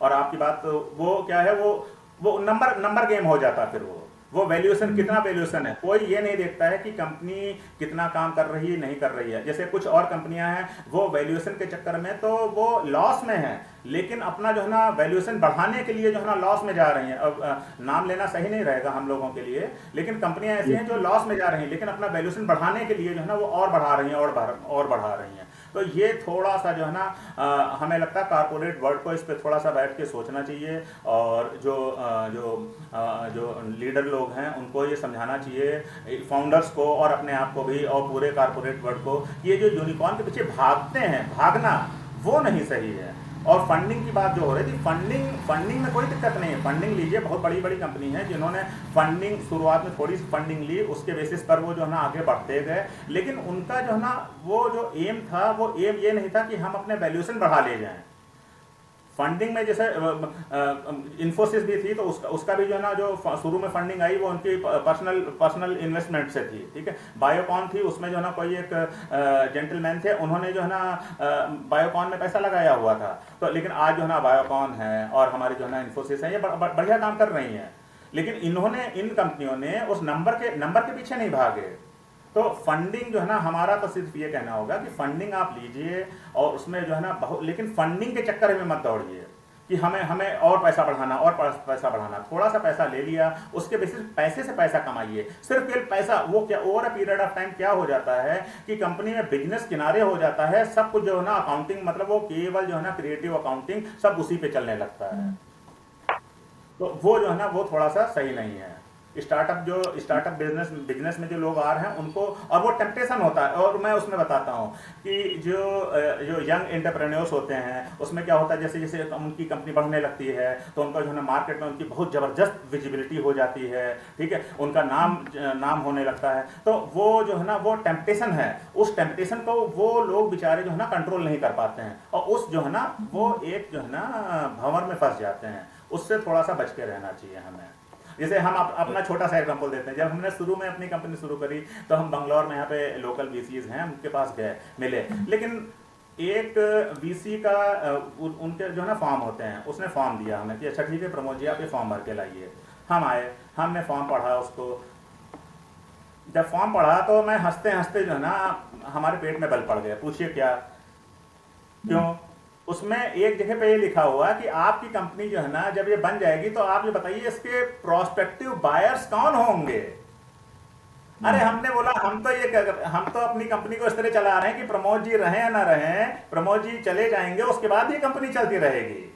और आपकी बात वो क्या है, वो नंबर गेम हो जाता है। फिर वो वैल्यूएशन, कितना वैल्यूएशन है, कोई ये नहीं देखता है कि कंपनी कितना काम कर रही है नहीं कर रही है। जैसे कुछ और कंपनियां हैं, वो वैल्यूएशन के चक्कर में तो वो लॉस में है, लेकिन अपना जो है ना वैल्यूएशन बढ़ाने के लिए जो है ना लॉस में जा रही हैं। अब नाम लेना सही नहीं रहेगा हम लोगों के लिए, लेकिन कंपनियां ऐसी हैं जो लॉस में जा रही हैं, लेकिन अपना वैल्यूएशन बढ़ाने के लिए जो है ना वो और बढ़ा रही हैं और बढ़ा रही हैं। तो ये थोड़ा सा जो है ना हमें लगता है कारपोरेट वर्ल्ड को इस पर थोड़ा सा बैठ के सोचना चाहिए, और जो लीडर लोग हैं उनको ये समझाना चाहिए, फाउंडर्स को और अपने आप को भी, और पूरे कारपोरेट वर्ल्ड को, ये जो यूनिकॉर्न के पीछे भागते हैं, भागना वो नहीं सही है। और फंडिंग की बात जो हो रही थी, फंडिंग में कोई दिक्कत नहीं है, फंडिंग लीजिए। बहुत बड़ी बड़ी कंपनी है जिन्होंने फंडिंग शुरुआत में थोड़ी सी फंडिंग ली, उसके बेसिस पर वो जो है ना आगे बढ़ते गए, लेकिन उनका जो है ना वो जो एम था, वो एम ये नहीं था कि हम अपने वैल्यूएशन बढ़ा ले जाएं। फंडिंग में जैसे इन्फोसिस भी थी, तो उसका भी जो है ना जो शुरू में फंडिंग आई वो उनकी पर्सनल इन्वेस्टमेंट से थी, ठीक है। बायोकॉन थी, उसमें जो है ना कोई एक जेंटलमैन थे, उन्होंने जो है ना बायोकॉन में पैसा लगाया हुआ था। तो लेकिन आज जो है ना बायोकॉन है और हमारी जो है ना इन्फोसिस है, ये बढ़िया काम कर रही हैं, लेकिन इन कंपनियों ने उस नंबर के पीछे नहीं भागे। तो फंडिंग जो है ना, हमारा तो सिर्फ ये कहना होगा कि फंडिंग आप लीजिए, और उसमें जो है ना लेकिन फंडिंग के चक्कर में मत दौड़िए कि हमें और पैसा बढ़ाना। थोड़ा सा पैसा ले लिया, उसके बेसिस पैसे से पैसा कमाइए। सिर्फ केवल पैसा, वो क्या over a period of time क्या हो जाता है कि कंपनी में बिजनेस किनारे हो जाता है, सब कुछ जो है ना अकाउंटिंग, मतलब वो केवल जो है ना क्रिएटिव अकाउंटिंग, सब उसी पे चलने लगता है। तो वो जो है ना वो थोड़ा सा सही नहीं है। स्टार्टअप बिजनेस में जो लोग आ रहे हैं उनको, और वो टेम्पटेशन होता है, और मैं उसमें बताता हूँ कि जो यंग एंटरप्रेन्योर्स होते हैं उसमें क्या होता है, जैसे जैसे उनकी कंपनी बढ़ने लगती है तो उनका जो है ना मार्केट में उनकी बहुत ज़बरदस्त विजिबिलिटी हो जाती है, ठीक है, उनका नाम होने लगता है, तो वो जो है ना वो टेम्पटेशन है, उस टेम्पटेशन को वो लोग बेचारे जो है ना कंट्रोल नहीं कर पाते हैं, और उस जो है ना वो एक जो है ना भंवर में फंस जाते हैं। उससे थोड़ा सा बच के रहना चाहिए हमें। जैसे हम अपना छोटा सा एग्जांपल देते हैं, जब हमने शुरू में अपनी कंपनी शुरू करी तो हम बंगलौर में यहाँ पे लोकल वीसीज हैं उनके पास गए, मिले, लेकिन एक वीसी का उनके जो है ना फॉर्म होते हैं, उसने फॉर्म दिया हमें कि अच्छा ठीक है प्रमोद जी आप ये फॉर्म भर के लाइए। हम आए, हमने फॉर्म पढ़ा उसको, जब फॉर्म पढ़ा तो मैं हंसते हंसते जो है ना हमारे पेट में बल पड़ गया। पूछिए क्या, क्यों? उसमें एक जगह पे ये लिखा हुआ कि आपकी कंपनी जो है ना जब ये बन जाएगी तो आप ये बताइए इसके प्रोस्पेक्टिव बायर्स कौन होंगे। अरे हमने बोला हम तो अपनी कंपनी को इस तरह चला रहे हैं कि प्रमोद जी रहें या ना रहें, प्रमोद जी चले जाएंगे उसके बाद ये कंपनी चलती रहेगी।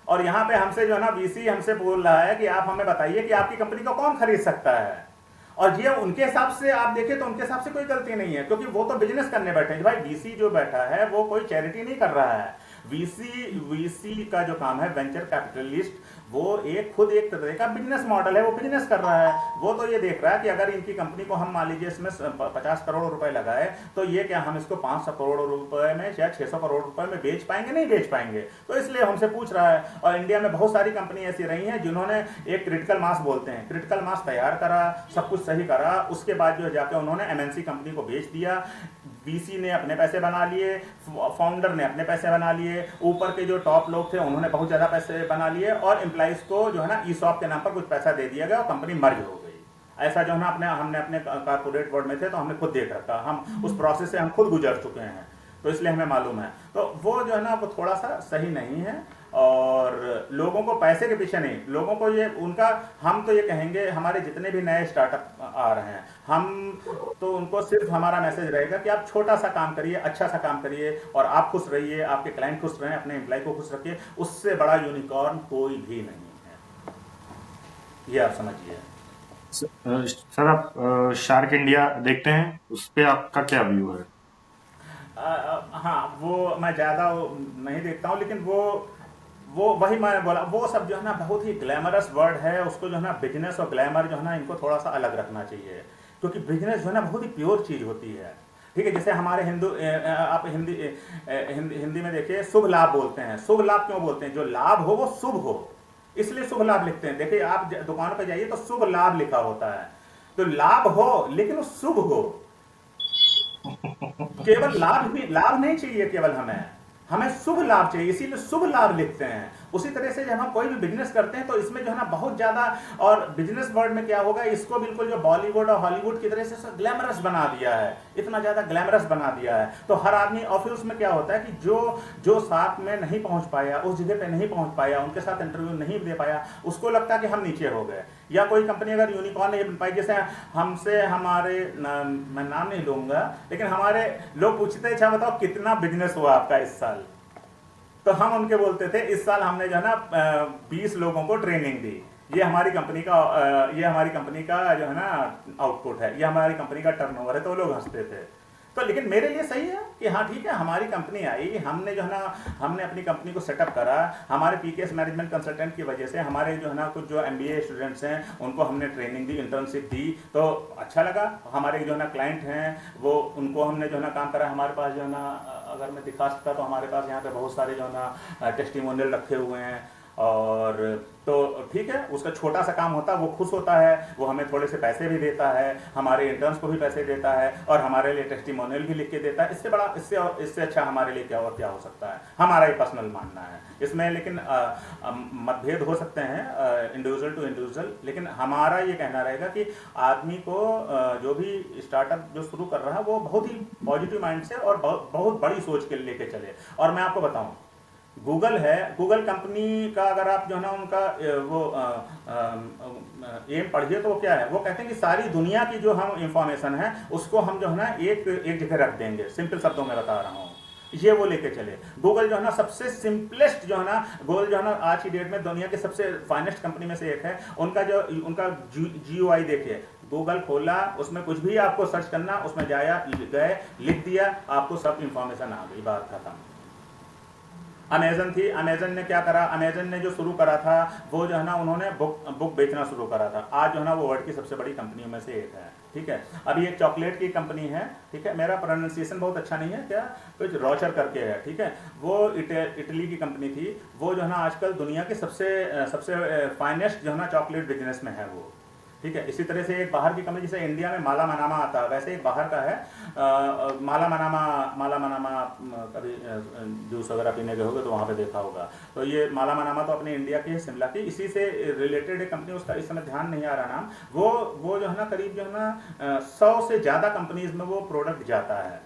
और यहाँ पे हमसे जो है ना वीसी हमसे बोल रहा है कि आप हमें बताइए कि आपकी कंपनी को कौन खरीद सकता है। और ये उनके हिसाब से आप देखें तो उनके हिसाब से कोई गलती नहीं है, क्योंकि वो तो बिजनेस करने बैठे हैं। भाई वीसी जो बैठा है वो कोई चैरिटी नहीं कर रहा है। वीसी का जो काम है, वेंचर कैपिटलिस्ट, वो खुद एक तरह का बिजनेस मॉडल है, वो बिजनेस कर रहा है। वो तो ये देख रहा है कि अगर इनकी कंपनी को हम मान लीजिए इसमें 50 करोड़ रुपए लगाए तो ये क्या हम इसको 500 करोड़ रुपए में या 600 करोड़ रुपए में बेच पाएंगे? नहीं बेच पाएंगे। तो इसलिए हमसे पूछ रहा है। और इंडिया में बहुत सारी कंपनी ऐसी रही हैं जिन्होंने एक क्रिटिकल मास बोलते हैं, क्रिटिकल मास तैयार करा, सब कुछ सही करा, उसके बाद जो जाके उन्होंने एमएनसी कंपनी को बेच दिया। वीसी ने अपने पैसे बना लिए, फाउंडर ने अपने पैसे बना लिए, ऊपर के जो टॉप लोग थे उन्होंने बहुत ज्यादा पैसे बना लिए, और एम्प्लॉइज को जो है ना ईसॉप के नाम पर कुछ पैसा दे दिया गया और कंपनी मर्ज हो गई। ऐसा जो है ना हमने अपने कारपोरेट वर्ल्ड में थे तो हमने खुद देख रखा, हम उस प्रोसेस से हम खुद गुजर चुके हैं, तो इसलिए हमें मालूम है। तो वो जो है ना वो थोड़ा सा सही नहीं है, और लोगों को पैसे के पीछे नहीं, लोगों को ये उनका, हम तो ये कहेंगे हमारे जितने भी नए स्टार्टअप आ रहे हैं, हम तो उनको सिर्फ हमारा मैसेज रहेगा कि आप छोटा सा काम करिए, अच्छा सा काम करिए, और आप खुश रहिए, आपके क्लाइंट खुश रहें, अपने एम्प्लॉय को खुश रखिए। उससे बड़ा यूनिकॉर्न कोई भी नहीं है, ये आप समझिए। सर आप शार्क इंडिया देखते हैं, उस पे आपका क्या व्यू है? हाँ, वो मैं ज़्यादा नहीं देखता हूँ, लेकिन वो वही मैं बोला, वो सब जो है ना बहुत ही ग्लैमरस वर्ड है, उसको जो है ना बिजनेस और ग्लैमर जो है ना इनको थोड़ा सा अलग रखना चाहिए, क्योंकि बिजनेस जो है ना बहुत ही प्योर चीज़ होती है। ठीक है, जैसे हमारे आप हिंदी में देखिए शुभ लाभ बोलते हैं। शुभ लाभ क्यों बोलते हैं? जो लाभ हो वो शुभ हो, इसलिए शुभ लाभ लिखते हैं। देखिए आप दुकान पर जाइए तो शुभ लाभ लिखा होता है, तो लाभ हो लेकिन वो शुभ हो। केवल लाभ नहीं चाहिए, केवल हमें शुभ लाभ चाहिए, इसीलिए शुभ लाभ लिखते हैं। उसी तरह से जब हम कोई भी बिजनेस करते हैं तो इसमें जो है ना बहुत ज्यादा, और बिजनेस वर्ल्ड में क्या होगा, इसको बिल्कुल जो बॉलीवुड और हॉलीवुड की तरह से ग्लैमरस बना दिया है, इतना ज्यादा ग्लैमरस बना दिया है। तो हर आदमी, और फिर उसमें क्या होता है कि जो साथ में नहीं पहुंच पाया, उस जगह पे नहीं पहुंच पाया, उनके साथ इंटरव्यू नहीं दे पाया, उसको लगता है कि हम नीचे हो गए। या कोई कंपनी अगर यूनिकॉर्न नहीं बन पाई, जैसे हमसे मैं नाम नहीं लूंगा, लेकिन हमारे लोग पूछते हैं अच्छा बताओ कितना बिजनेस हुआ आपका इस साल, तो हम उनके बोलते थे इस साल हमने जो है ना 20 लोगों को ट्रेनिंग दी, ये हमारी कंपनी का जो है ना आउटपुट है, ये हमारी कंपनी का टर्नओवर है। तो लोग हंसते थे। तो लेकिन मेरे लिए सही है कि हाँ ठीक है, हमारी कंपनी आई, हमने जो है ना हमने अपनी कंपनी को सेटअप करा, हमारे पीकेएस मैनेजमेंट कंसल्टेंट की वजह से हमारे जो है ना कुछ जो एमबीए स्टूडेंट्स हैं उनको हमने ट्रेनिंग दी, इंटर्नशिप दी, तो अच्छा लगा। हमारे जो है ना क्लाइंट हैं वो, उनको हमने जो है ना काम करा। हमारे पास जो है ना, अगर मैं दिखा सकता तो हमारे पास यहाँ पे बहुत सारे जो है ना टेस्टिमोनियल रखे हुए हैं, और तो ठीक है, उसका छोटा सा काम होता है, वो खुश होता है, वो हमें थोड़े से पैसे भी देता है, हमारे इंटर्न्स को भी पैसे देता है, और हमारे लिए टेस्टिमोनियल भी लिख के देता है। इससे अच्छा हमारे लिए क्या हो सकता है, हमारा ही पर्सनल मानना है इसमें। लेकिन मतभेद हो सकते हैं इंडिविजुअल टू इंडिविजुअल, लेकिन हमारा ये कहना रहेगा कि आदमी को जो भी स्टार्टअप जो शुरू कर रहा है वो बहुत ही पॉजिटिव माइंड से और बहुत बड़ी सोच के लेके चले। और मैं आपको बताऊं, गूगल है, गूगल कंपनी का अगर आप जो है ना उनका वो एम पढ़िए तो वो क्या है, वो कहते हैं कि सारी दुनिया की जो हम इंफॉर्मेशन है उसको हम जो है ना एक जगह रख देंगे। सिंपल शब्दों में बता रहा हूँ, ये वो लेके चले। गूगल जो है ना सबसे सिंपलेस्ट जो है ना, गूगल जो है ना आज की डेट में दुनिया के सबसे फाइनेस्ट कंपनी में से एक है। उनका GUI देखिए, गूगल खोला, उसमें कुछ भी आपको सर्च करना, उसमें गए लिख दिया, आपको सब इंफॉर्मेशन आ गई, बात खत्म। अमेजन थी, अमेजन ने क्या करा, अमेजन ने जो शुरू करा था वो जो है ना उन्होंने बुक बेचना शुरू करा था। आज जो है ना वो वर्ल्ड की सबसे बड़ी कंपनियों में से एक है, ठीक है। अभी एक चॉकलेट की कंपनी है, ठीक है, मेरा प्रोनाउंसिएशन बहुत अच्छा नहीं है, क्या कुछ रॉचर करके है, ठीक है, वो इटली की कंपनी थी। वो जो है ना आजकल दुनिया की सबसे फाइनेस्ट जो है ना चॉकलेट बिजनेस में है वो, ठीक है। इसी तरह से एक बाहर की कंपनी, जैसे इंडिया में माला मनामा आता है, वैसे एक बाहर का है माला मनामा कभी जूस वगैरह पीने गए होगे तो वहाँ पे देखा होगा। तो ये माला मनामा तो अपने इंडिया की है, शिमला की, इसी से रिलेटेड एक कंपनी, उसका इस समय ध्यान नहीं आ रहा नाम। वो जो है ना करीब जो है ना 100 से ज़्यादा कंपनीज में वो प्रोडक्ट जाता है।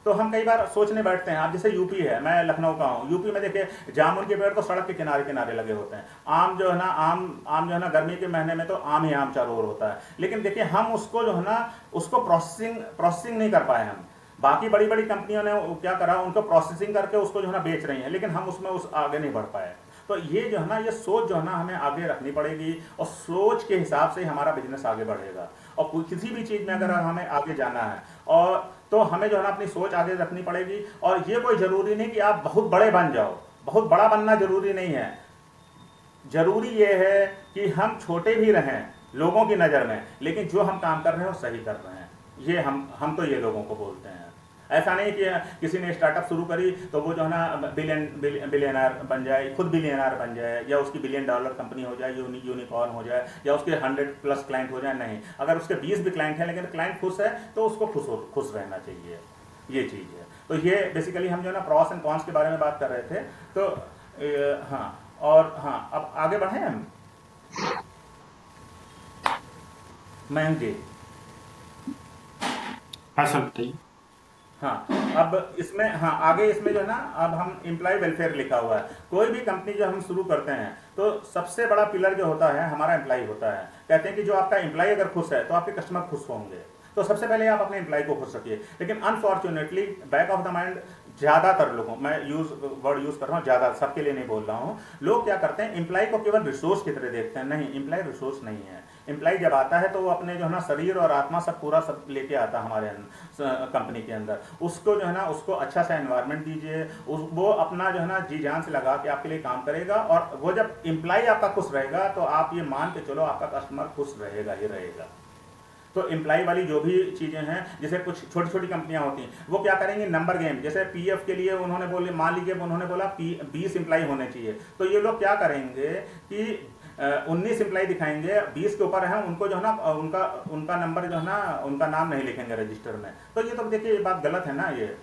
तो हम कई बार सोचने बैठते हैं, आप जैसे यूपी है, मैं लखनऊ का हूँ, यूपी में देखिए जामुन के पेड़ तो सड़क के किनारे किनारे लगे होते हैं। आम जो है ना आम जो है ना गर्मी के महीने में तो आम ही आम चारों ओर होता है, लेकिन देखिए हम उसको जो है ना उसको प्रोसेसिंग नहीं कर पाए हम। बाकी बड़ी बड़ी कंपनियों ने क्या करा, उनको प्रोसेसिंग करके उसको जो है ना बेच रही हैं, लेकिन हम उसमें आगे नहीं बढ़ पाए। तो ये जो है ना, ये सोच जो है ना हमें आगे रखनी पड़ेगी, और सोच के हिसाब से हमारा बिजनेस आगे बढ़ेगा। और किसी भी चीज़ में अगर हमें आगे जाना है, और तो हमें जो है ना अपनी सोच आगे रखनी पड़ेगी। और ये कोई ज़रूरी नहीं कि आप बहुत बड़े बन जाओ, बहुत बड़ा बनना ज़रूरी नहीं है। ज़रूरी ये है कि हम छोटे भी रहें लोगों की नज़र में, लेकिन जो हम काम कर रहे हैं वो सही कर रहे हैं। ये हम तो ये लोगों को बोलते हैं। ऐसा नहीं कि किसी ने स्टार्टअप शुरू करी तो वो जो है ना बिलियनर बन जाए, खुद बिलियनर बन जाए, या उसकी $1 बिलियन कंपनी हो जाए, यूनिकॉर्न हो जाए, या उसके 100+ क्लाइंट हो जाए। नहीं, अगर उसके 20 भी क्लाइंट हैं लेकिन क्लाइंट खुश है तो उसको खुश रहना चाहिए। ये चीज़ है। तो ये बेसिकली हम जो है ना प्रॉस एंड कॉन्स के बारे में बात कर रहे थे। तो हाँ, और हाँ, अब आगे बढ़ें हम। मयंक जी। हाँ सर बताइए। हाँ, अब इसमें, हाँ आगे इसमें जो है ना, अब हम एम्प्लॉय वेलफेयर लिखा हुआ है। कोई भी कंपनी जो हम शुरू करते हैं तो सबसे बड़ा पिलर जो होता है हमारा एम्प्लॉय होता है। कहते हैं कि जो आपका एम्प्लॉय अगर खुश है तो आपके कस्टमर खुश होंगे। तो सबसे पहले आप अपने एम्प्लॉय को खुश रखिए। लेकिन unfortunately back of the mind ज़्यादातर लोगों, मैं वर्ड यूज़ कर रहा हूँ, ज़्यादा सबके लिए नहीं बोल रहा हूँ, लोग क्या करते हैं, एम्प्लॉय को केवल रिसोर्स की तरह देखते हैं। नहीं, एम्प्लॉय रिसोर्स नहीं है। एम्प्लॉय जब आता है तो वो अपने जो है ना शरीर और आत्मा सब पूरा सब लेके आता है हमारे कंपनी के अंदर। उसको जो है ना, उसको अच्छा सा एनवायरनमेंट दीजिए, वो अपना जो है ना जी जान से लगा के आपके लिए काम करेगा। और वो जब एम्प्लॉय आपका खुश रहेगा तो आप ये मान के चलो आपका कस्टमर खुश रहेगा ही रहेगा। तो एम्प्लॉय वाली जो भी चीज़ें हैं, जैसे कुछ छोटी छोटी कंपनियां होती हैं, वो क्या करेंगे, नंबर गेम, जैसे पीएफ के लिए उन्होंने बोले, मान लीजिए उन्होंने बोला 20 एम्प्लॉय होने चाहिए, तो ये लोग क्या करेंगे कि 19 एम्प्लॉय दिखाएंगे, 20 के ऊपर है उनको जो है ना उनका नंबर जो है ना, उनका नाम नहीं लिखेंगे रजिस्टर में। तो ये तो देखिए ये बात गलत है ना ये।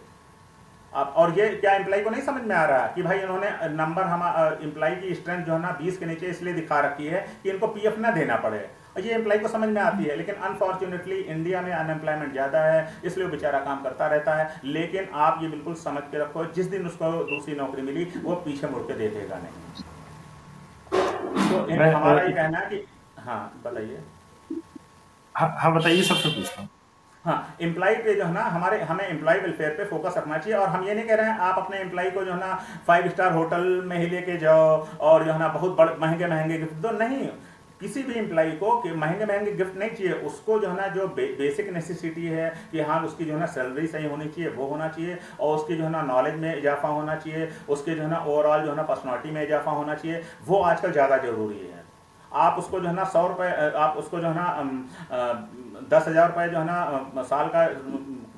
आप, और ये क्या एम्प्लॉय को नहीं समझ में आ रहा कि भाई इन्होंने नंबर हम एम्प्लॉय की स्ट्रेंथ जो है ना 20 के नीचे इसलिए दिखा रखी है कि इनको पीएफ ना देना पड़े। ये एम्प्लॉय को समझ में आती है, लेकिन अनफॉर्चुनेटली इंडिया में अनएम्प्लॉयमेंट ज़्यादा है, इसलिए वो बेचारा काम करता रहता है। लेकिन आप ये बिल्कुल समझ के रखो, जिस दिन उसको दूसरी नौकरी मिली वो पीछे मुड़ के देखेगा नहीं। तो हमारा ये कहना है कि, हाँ बताइए। हाँ बताइए, सबसे पूछता हूँ। हाँ, एम्प्लॉय पे जो है ना हमें एम्प्लॉय वेलफेयर पे फोकस रखना चाहिए। और हम ये नहीं कह रहे हैं आप अपने एम्प्लॉय को जो है ना 5 स्टार होटल में ही लेके जाओ और जो है ना बहुत बड़े महंगे गिफ्ट दो। नहीं, किसी भी एम्प्लॉय को कि महंगे गिफ्ट नहीं चाहिए। उसको जो है ना जो बेसिक नेसेसिटी है कि हाँ उसकी जो है ना सैलरी सही होनी चाहिए, वो होना चाहिए, और उसकी जो है ना नॉलेज में इजाफा होना चाहिए, उसके जो है ना ओवरऑल जो है ना पर्सनालिटी में इजाफा होना चाहिए, वो आजकल ज़्यादा जरूरी है। आप उसको जो है ना 100 रुपये, आप उसको जो है ना 10,000 रुपये जो है ना साल का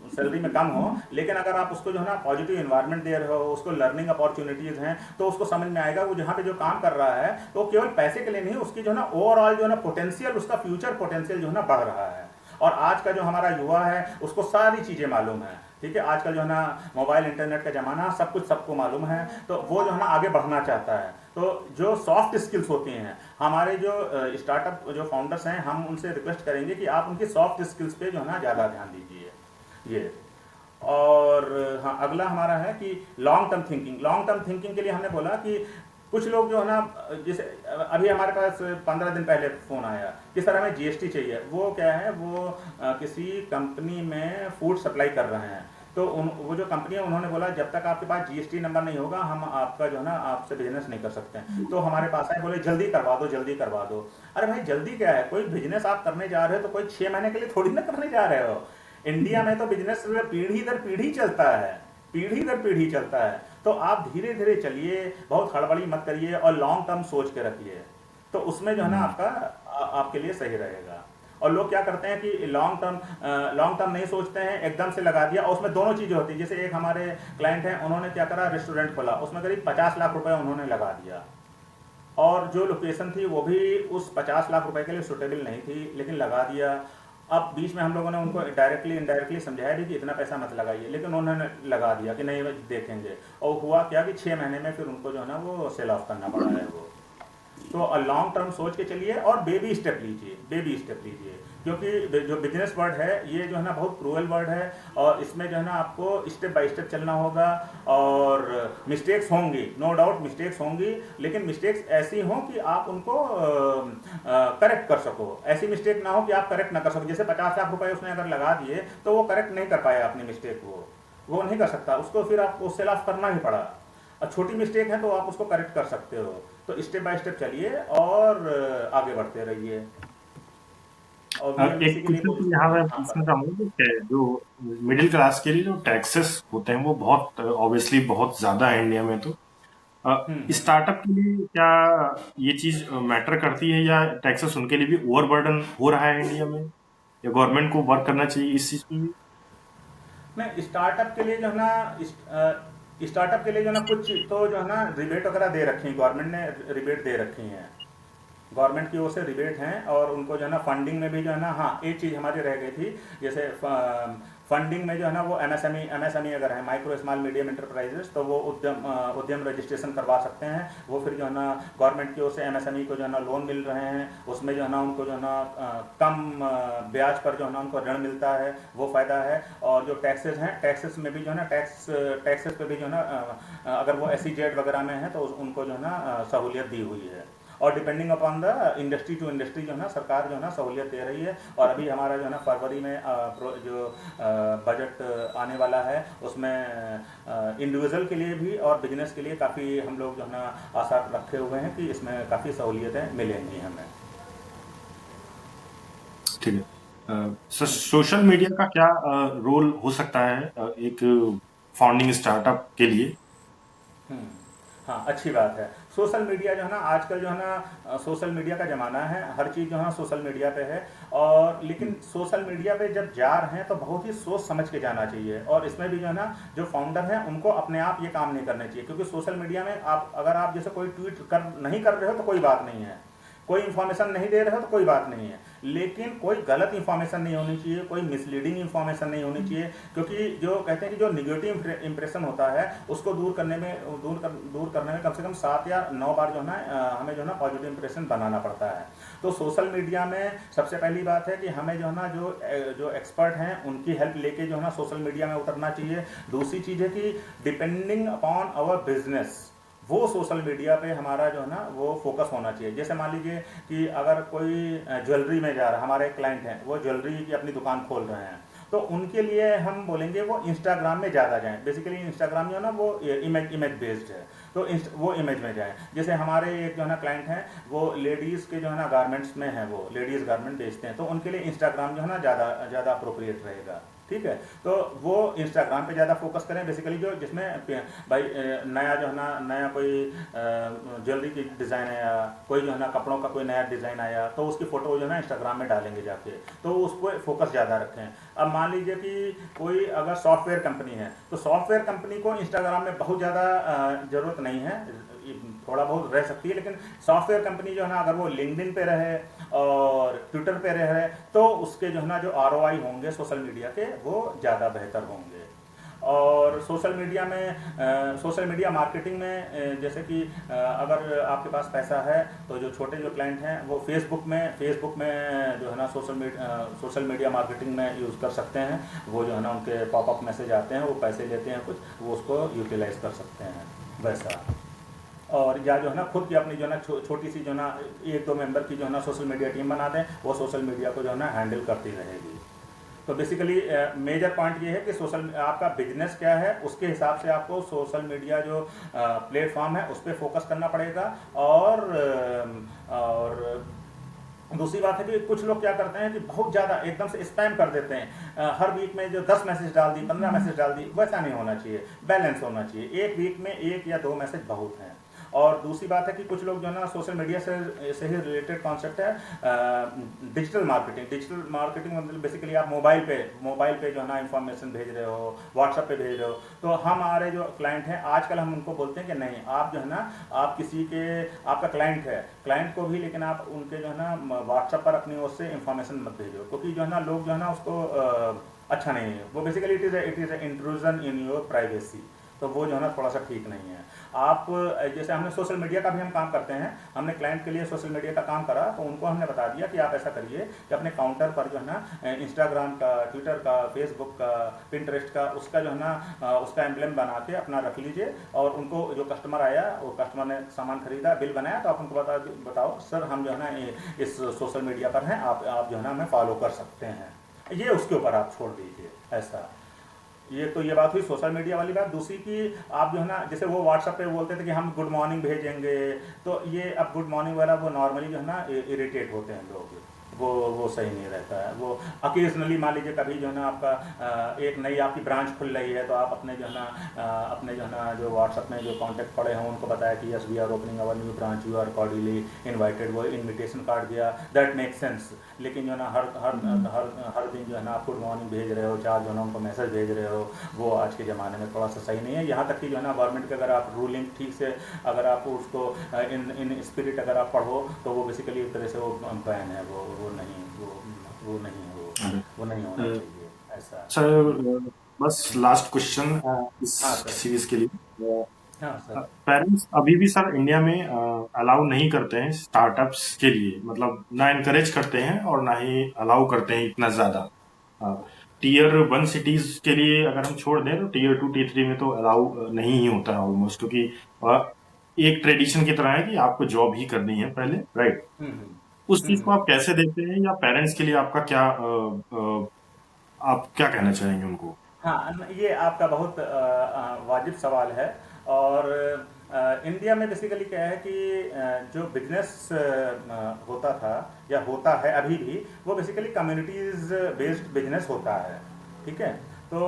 सैलरी में कम हो, लेकिन अगर आप उसको जो है ना पॉजिटिव इन्वायरमेंट दे रहे हो, उसको लर्निंग अपॉर्चुनिटीज़ हैं, तो उसको समझ में आएगा वो जहाँ पे जो काम कर रहा है तो केवल पैसे के लिए नहीं, उसकी जो है ना ओवरऑल जो है ना पोटेंशियल, उसका फ्यूचर पोटेंशियल जो है ना बढ़ रहा है। और आज का जो हमारा युवा है उसको सारी चीज़ें मालूम है, ठीक है। आजकल जो है ना मोबाइल इंटरनेट का ज़माना, सब कुछ सबको मालूम है, तो वो जो है ना आगे बढ़ना चाहता है। तो जो सॉफ्ट स्किल्स होती हैं, हमारे जो स्टार्टअप जो फाउंडर्स हैं, हम उनसे रिक्वेस्ट करेंगे कि आप उनकी सॉफ्ट स्किल्स पे जो है ना ज़्यादा ध्यान दीजिए ये। और हाँ, अगला हमारा है कि long term thinking. Long term thinking के लिए हमने बोला कि कुछ लोग जो है ना, जैसे अभी हमारे पास 15 दिन पहले फ़ोन आया कि सर हमें जीएसटी चाहिए। वो क्या है, वो किसी कंपनी में फूड सप्लाई कर रहे हैं, तो वो जो कंपनी है उन्होंने बोला जब तक आपके पास जीएसटी नंबर नहीं होगा हम आपका जो है ना आपसे बिजनेस नहीं कर सकते हैं। तो हमारे पास आए, बोले जल्दी करवा दो, जल्दी करवा दो। अरे भाई जल्दी क्या है, कोई बिजनेस आप करने जा रहे हो तो कोई 6 महीने के लिए थोड़ी ना करने जा रहे हो। इंडिया में तो बिजनेस पीढ़ी दर पीढ़ी चलता है, पीढ़ी दर पीढ़ी चलता है। तो आप धीरे धीरे चलिए, बहुत हड़बड़ी मत करिए और लॉन्ग टर्म सोच के रखिए, तो उसमें जो है ना आपका आपके लिए सही रहेगा। और लोग क्या करते हैं कि लॉन्ग टर्म नहीं सोचते हैं, एकदम से लगा दिया, और उसमें दोनों चीज़ें होती है। जैसे एक हमारे क्लाइंट हैं, उन्होंने क्या करा, रेस्टोरेंट खोला, उसमें करीब 50 लाख रुपए उन्होंने लगा दिया, और जो लोकेशन थी वो भी उस 50 लाख रुपए के लिए सुटेबल नहीं थी, लेकिन लगा दिया। अब बीच में हम लोगों ने उनको डायरेक्टली इनडायरेक्टली समझाया भी कि इतना पैसा मत लगाइए, लेकिन उन्होंने लगा दिया कि नहीं देखेंगे। और हुआ क्या कि 6 महीने में फिर उनको जो है ना वो सेल ऑफ करना पड़ा है वो। तो लॉन्ग टर्म सोच के चलिए और बेबी स्टेप लीजिए, बेबी स्टेप लीजिए, क्योंकि जो बिजनेस वर्ड है ये जो है ना बहुत क्रूअल वर्ड है, और इसमें जो है ना आपको स्टेप बाय स्टेप चलना होगा। और मिस्टेक्स होंगी, नो डाउट मिस्टेक्स होंगी, लेकिन मिस्टेक्स ऐसी हों कि आप उनको करेक्ट कर सको। ऐसी मिस्टेक ना हो कि आप करेक्ट ना कर सको। जैसे 50 लाख रुपए उसने अगर लगा दिए तो वो करेक्ट नहीं कर पाया अपनी मिस्टेक को, वो नहीं कर सकता, उसको फिर आपको सेल ऑफ करना ही पड़ा। और छोटी मिस्टेक है तो आप उसको करेक्ट कर सकते हो। तो स्टेप बाय स्टेप चलिए और आगे बढ़ते रहिए। और एक बीएमडीसी के लिए क्वेश्चन कोई तो यहाँ मैं हाँ पूछना सर। चाहूंगा कि जो मिडिल क्लास के लिए जो टैक्सेस होते हैं वो बहुत ऑब्वियसली बहुत ज्यादा है इंडिया में। तो हम्म। स्टार्टअप के लिए क्या ये चीज मैटर करती है, या टैक्सेस उनके लिए भी ओवरबर्डन हो रहा है इंडिया में, या गवर्नमेंट को वर्क करना चाहिए इस चीज पे भी? नहीं, स्टार्टअप के लिए जो है ना स्टार्टअप के लिए जो है ना कुछ तो जो है ना रिबेट वगैरह दे रखी है, गवर्नमेंट ने रिबेट दे रखी हैं, गवर्नमेंट की ओर से रिबेट हैं। और उनको जो है ना फंडिंग में भी जो है ना, हाँ एक चीज़ हमारी रह गई थी, जैसे फंडिंग में जो है ना वो एमएसएमई अगर है, माइक्रो स्मॉल मीडियम इंटरप्राइजेस, तो वो उद्यम रजिस्ट्रेशन करवा सकते हैं। वो फिर जो है ना गवर्नमेंट की ओर से एमएसएमई को जो है ना लोन मिल रहे हैं, उसमें जो है ना उनको जो है ना कम ब्याज पर जो है ना उनको ऋण मिलता है, वो फ़ायदा है। और जो टैक्सेस हैं, टैक्सेस में भी जो है ना टैक्सेस पे भी जो है ना अगर वो एसईजेड वगैरह में है तो उनको जो है ना सहूलियत दी हुई है। और depending upon the industry to industry जो है ना सरकार जो है ना सहूलियत दे रही है। और अभी हमारा जो है ना फरवरी में जो बजट आने वाला है उसमें इंडिविजुअल के लिए भी और बिजनेस के लिए काफ़ी हम लोग जो है ना आशा रखे हुए हैं कि इसमें काफ़ी सहूलियतें मिलेंगी हमें। ठीक है। सोशल मीडिया का क्या रोल हो सकता है एक फाउंडिंग स्टार्टअप के लिए? हम्म, हाँ अच्छी बात है। सोशल मीडिया जो है ना आजकल जो है ना सोशल मीडिया का ज़माना है, हर चीज़ जो है ना सोशल मीडिया पे है। और लेकिन सोशल मीडिया पे जब जा रहे हैं तो बहुत ही सोच समझ के जाना चाहिए। और इसमें भी जो है ना जो फाउंडर हैं उनको अपने आप ये काम नहीं करने चाहिए, क्योंकि सोशल मीडिया में आप अगर आप जैसे कोई ट्वीट नहीं कर रहे हो तो कोई बात नहीं है, कोई इन्फॉर्मेशन नहीं दे रहे हो तो कोई बात नहीं है, लेकिन कोई गलत इन्फॉर्मेशन नहीं होनी चाहिए, कोई मिसलीडिंग इन्फॉर्मेशन नहीं होनी चाहिए। क्योंकि जो कहते हैं कि जो निगेटिव इंप्रेशन होता है उसको दूर करने में कम से कम 7 या 9 बार जो है ना हमें जो है ना पॉजिटिव इंप्रेशन बनाना पड़ता है। तो सोशल मीडिया में सबसे पहली बात है कि हमें जो है ना जो एक्सपर्ट हैं उनकी हेल्प लेके जो है ना सोशल मीडिया में उतरना चाहिए। दूसरी चीज़ है कि डिपेंडिंग अपॉन आवर बिजनेस, वो सोशल मीडिया पे हमारा जो है ना वो फोकस होना चाहिए। जैसे मान लीजिए कि अगर कोई ज्वेलरी में जा रहा है, हमारे क्लाइंट हैं वो ज्वेलरी की अपनी दुकान खोल रहे हैं, तो उनके लिए हम बोलेंगे वो इंस्टाग्राम में ज़्यादा जाएं। बेसिकली इंस्टाग्राम जो है ना वो इमेज बेस्ड है, तो वो इमेज में जाएं। जैसे हमारे एक जो है ना क्लाइंट हैं वो लेडीज़ के जो है ना गारमेंट्स में है, वो लेडीज़ गारमेंट बेचते हैं, तो उनके लिए इंस्टाग्राम जो है ना ज़्यादा अप्रोप्रिएट रहेगा। ठीक है, तो वो इंस्टाग्राम पे ज़्यादा फोकस करें बेसिकली, जो जिसमें भाई नया जो है ना नया कोई ज्वेलरी की डिज़ाइन आया, कोई जो है ना कपड़ों का कोई नया डिज़ाइन आया, तो उसकी फ़ोटो जो है ना इंस्टाग्राम में डालेंगे जाके, तो उसको फोकस ज़्यादा रखें। अब मान लीजिए कि कोई अगर सॉफ्टवेयर कंपनी है, तो सॉफ्टवेयर कंपनी को इंस्टाग्राम में बहुत ज़्यादा ज़रूरत नहीं है, थोड़ा बहुत रह सकती है, लेकिन सॉफ्टवेयर कंपनी जो है ना अगर वो लिंक्डइन पे रहे और ट्विटर पे रहे तो उसके जो है ना जो आरओआई होंगे सोशल मीडिया के वो ज़्यादा बेहतर होंगे। और सोशल मीडिया मार्केटिंग में जैसे कि अगर आपके पास पैसा है तो जो छोटे जो क्लाइंट हैं वो फेसबुक में जो है ना सोशल मीडिया मार्केटिंग में यूज़ कर सकते हैं। वो जो है ना उनके पॉपअप मैसेज आते हैं, वो पैसे लेते हैं कुछ, वो उसको यूटिलाइज कर सकते हैं वैसा। और या जो है ना खुद की अपनी जो है ना छोटी सी जो है ना 1-2 मेंबर की जो है ना सोशल मीडिया टीम बना दें, वो सोशल मीडिया को जो है ना हैंडल करती रहेगी। तो बेसिकली मेजर पॉइंट ये है कि सोशल आपका बिजनेस क्या है उसके हिसाब से आपको सोशल मीडिया जो प्लेटफॉर्म है उस पर फोकस करना पड़ेगा। और दूसरी बात है कि कुछ लोग क्या करते हैं कि बहुत ज़्यादा एकदम से स्पैम कर देते हैं। हर वीक में जो 10 मैसेज डाल दी, 15 मैसेज डाल दी, वैसा नहीं होना चाहिए, बैलेंस होना चाहिए। एक वीक में 1 या 2 मैसेज बहुत हैं। और दूसरी बात है कि कुछ लोग जो है ना सोशल मीडिया से ही रिलेटेड कॉन्सेप्ट है डिजिटल मार्केटिंग। डिजिटल मार्केटिंग मतलब बेसिकली आप मोबाइल पे जो है ना इंफॉर्मेशन भेज रहे हो, व्हाट्सएप पे भेज रहे हो। तो हमारे जो क्लाइंट हैं आजकल हम उनको बोलते हैं कि नहीं, आप जो है ना आप किसी के आपका क्लाइंट है, क्लाइंट को भी लेकिन आप उनके जो है ना व्हाट्सएप पर अपनी ओर से इंफॉर्मेशन मत भेजो, क्योंकि जो है ना लोग जो है ना उसको अच्छा नहीं है वो। Basically it is intrusion in your privacy. तो वो जो है ना थोड़ा सा ठीक नहीं है। आप जैसे हमने सोशल मीडिया का भी हम काम करते हैं, हमने क्लाइंट के लिए सोशल मीडिया का काम करा तो उनको हमने बता दिया कि आप ऐसा करिए कि अपने काउंटर पर जो है ना इंस्टाग्राम का, ट्विटर का, फेसबुक का, पिंटरेस्ट का, उसका जो है ना उसका एम्ब्लेम बना के अपना रख लीजिए। और उनको जो कस्टमर आया, वो कस्टमर ने सामान खरीदा, बिल बनाया, तो आप उनको बताओ सर हम जो है ना इस सोशल मीडिया पर हैं, आप जो है ना हमें फॉलो कर सकते हैं। ये उसके ऊपर आप छोड़ दीजिए ऐसा। ये बात हुई सोशल मीडिया वाली बात। दूसरी की आप जो है ना जैसे वो व्हाट्सएप पे बोलते थे कि हम गुड मॉर्निंग भेजेंगे, तो ये अब गुड मॉर्निंग वाला वो नॉर्मली जो है ना इरिटेट होते हैं लोग, वो सही नहीं रहता है। वो ऑकेजनली मान लीजिए कभी जो है ना आपका एक नई आपकी ब्रांच खुल रही है, तो आप अपने जो है ना जो व्हाट्सएप में जो कॉन्टैक्ट पड़े हैं उनको बताया कि yes we are opening our new branch, you are cordially invited, वो इनविटेशन कार्ड दिया, दैट मेक सेंस। लेकिन जो है ना हर हर हर हर दिन जो है ना आप गुड मॉर्निंग भेज रहे हो, 4 जो है ना उनको मैसेज भेज रहे हो, वो आज के ज़माने में थोड़ा सा सही नहीं है। यहाँ तक कि जो है ना गवर्नमेंट के अगर आप रूलिंग ठीक से अगर आप उसको इन स्पिरिट अगर आप पढ़ो तो वो बेसिकली एक तरह से वो बैन है, वो नहीं, वो नहीं है, अरे, वो नहीं होना चाहिए ऐसा। सर बस हम्म, लास्ट क्वेश्चन इस हाँ सर। सीरीज के लिए। हाँ सर। पेरेंट्स अभी भी सर इंडिया में अलाउ नहीं करते हैं स्टार्टअप्स के लिए, मतलब ना इनकरेज करते हैं और ना ही अलाउ करते हैं इतना ज्यादा। टीयर 1 सिटीज के लिए अगर हम छोड़ दें तो टीयर 2 टीयर 3 में तो अलाउ नहीं ही होता है ऑलमोस्ट, क्योंकि एक ट्रेडिशन की तरह है कि आपको जॉब ही करनी है पहले, राइट। हम्म हम्म उस चीज को आप कैसे देखते हैं, या पेरेंट्स के लिए आपका क्या आप क्या कहना चाहेंगे उनको? हाँ ये आपका बहुत वाजिब सवाल है। और इंडिया में बेसिकली क्या है कि जो बिजनेस होता था या होता है अभी भी, वो बेसिकली कम्युनिटीज बेस्ड बिजनेस होता है, ठीक है। तो